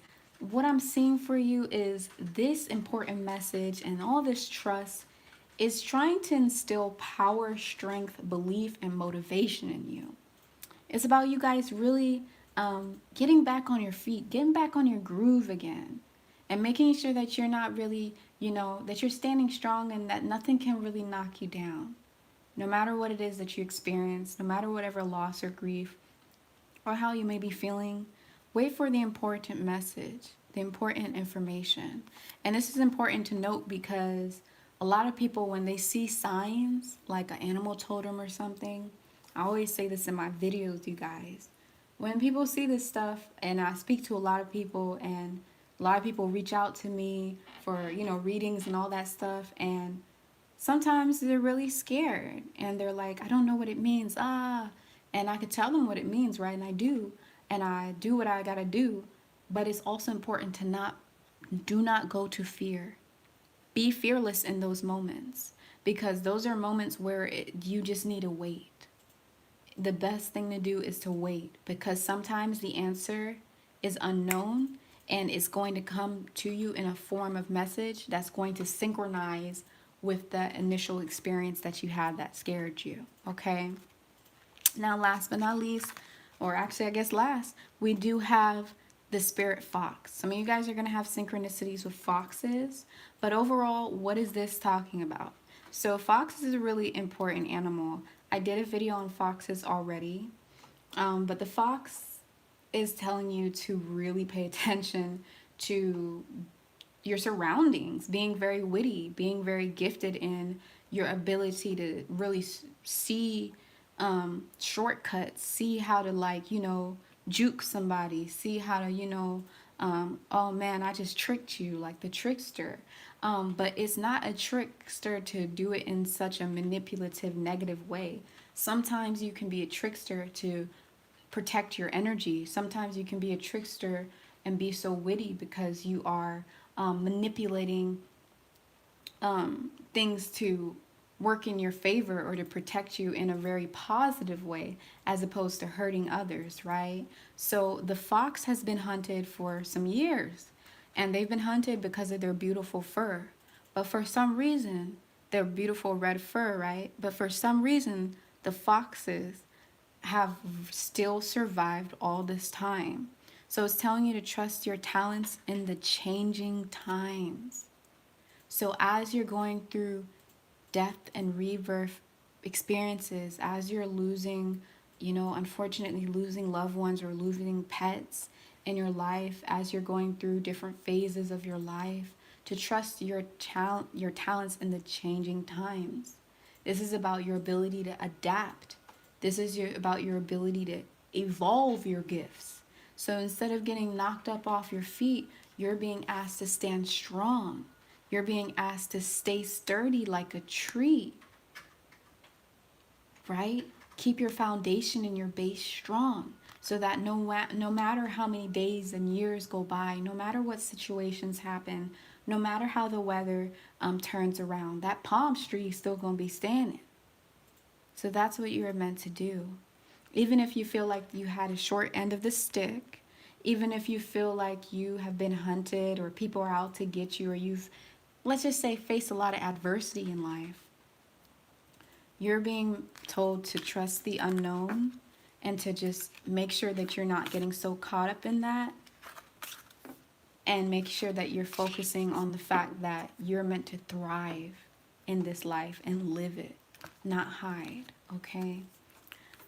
what I'm seeing for you is this important message and all this trust is trying to instill power, strength, belief, and motivation in you. It's about you guys really getting back on your feet, getting back on your groove again, and making sure that you're not really, that you're standing strong and that nothing can really knock you down. No matter what it is that you experience, no matter whatever loss or grief or how you may be feeling, wait for the important message, the important information. And this is important to note because a lot of people, when they see signs like an animal totem or something, I always say this in my videos, you guys. When people see this stuff, and I speak to a lot of people, and a lot of people reach out to me for, readings and all that stuff, and sometimes they're really scared and they're like, I don't know what it means. And I could tell them what it means, right? And I do. And I do what I got to do. But it's also important to do not go to fear. Be fearless in those moments, because those are moments where you just need to wait. The best thing to do is to wait, because sometimes the answer is unknown and it's going to come to you in a form of message that's going to synchronize with the initial experience that you had that scared you, okay? Now, last but not least, or actually I guess last, we do have the spirit fox. Some of you guys are going to have synchronicities with foxes, but overall, what is this talking about? So foxes is a really important animal. I did a video on foxes already, but the fox is telling you to really pay attention to your surroundings, being very witty, being very gifted in your ability to really see shortcuts, see how to juke somebody, see how to oh man, I just tricked you, like the trickster. But it's not a trickster to do it in such a manipulative, negative way. Sometimes you can be a trickster to protect your energy. Sometimes you can be a trickster and be so witty because you are manipulating things to work in your favor or to protect you in a very positive way, as opposed to hurting others, right? So the fox has been hunted for some years, and they've been hunted because of their beautiful fur. But for some reason, their beautiful red fur, right? But for some reason, the foxes have still survived all this time. So it's telling you to trust your talents in the changing times. So as you're going through death and rebirth experiences, as you're losing, unfortunately losing loved ones or losing pets in your life, as you're going through different phases of your life, to trust your talents in the changing times. This is about your ability to adapt. This is about your ability to evolve your gifts. So instead of getting knocked up off your feet, you're being asked to stand strong. You're being asked to stay sturdy like a tree, right? Keep your foundation and your base strong, so that no matter how many days and years go by, no matter what situations happen, no matter how the weather turns around, that palm tree is still going to be standing. So that's what you're meant to do. Even if you feel like you had a short end of the stick, even if you feel like you have been hunted or people are out to get you, or you've, let's just say, faced a lot of adversity in life, you're being told to trust the unknown and to just make sure that you're not getting so caught up in that, and make sure that you're focusing on the fact that you're meant to thrive in this life and live it, not hide, okay?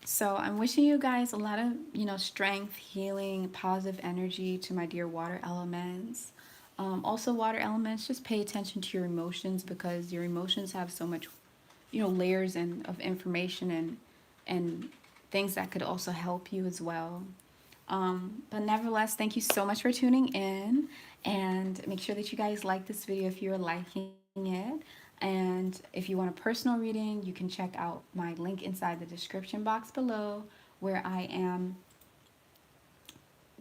So I'm wishing you guys a lot of, strength, healing, positive energy to my dear water elements. Also, water elements, just pay attention to your emotions, because your emotions have so much, layers of information and things that could also help you as well. But nevertheless, thank you so much for tuning in, and make sure that you guys like this video if you're liking it. And if you want a personal reading, you can check out my link inside the description box below, where I am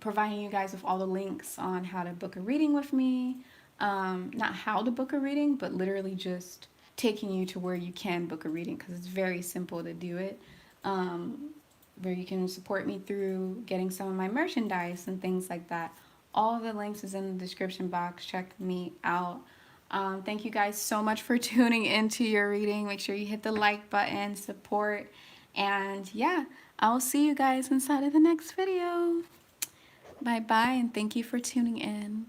providing you guys with all the links on how to book a reading with me. Not how to book a reading, but literally just taking you to where you can book a reading, because it's very simple to do it. Where you can support me through getting some of my merchandise and things like that. All of the links is in the description box. Check me out. Thank you guys so much for tuning into your reading. Make sure you hit the like button, support, and yeah, I'll see you guys inside of the next video. Bye bye, and thank you for tuning in.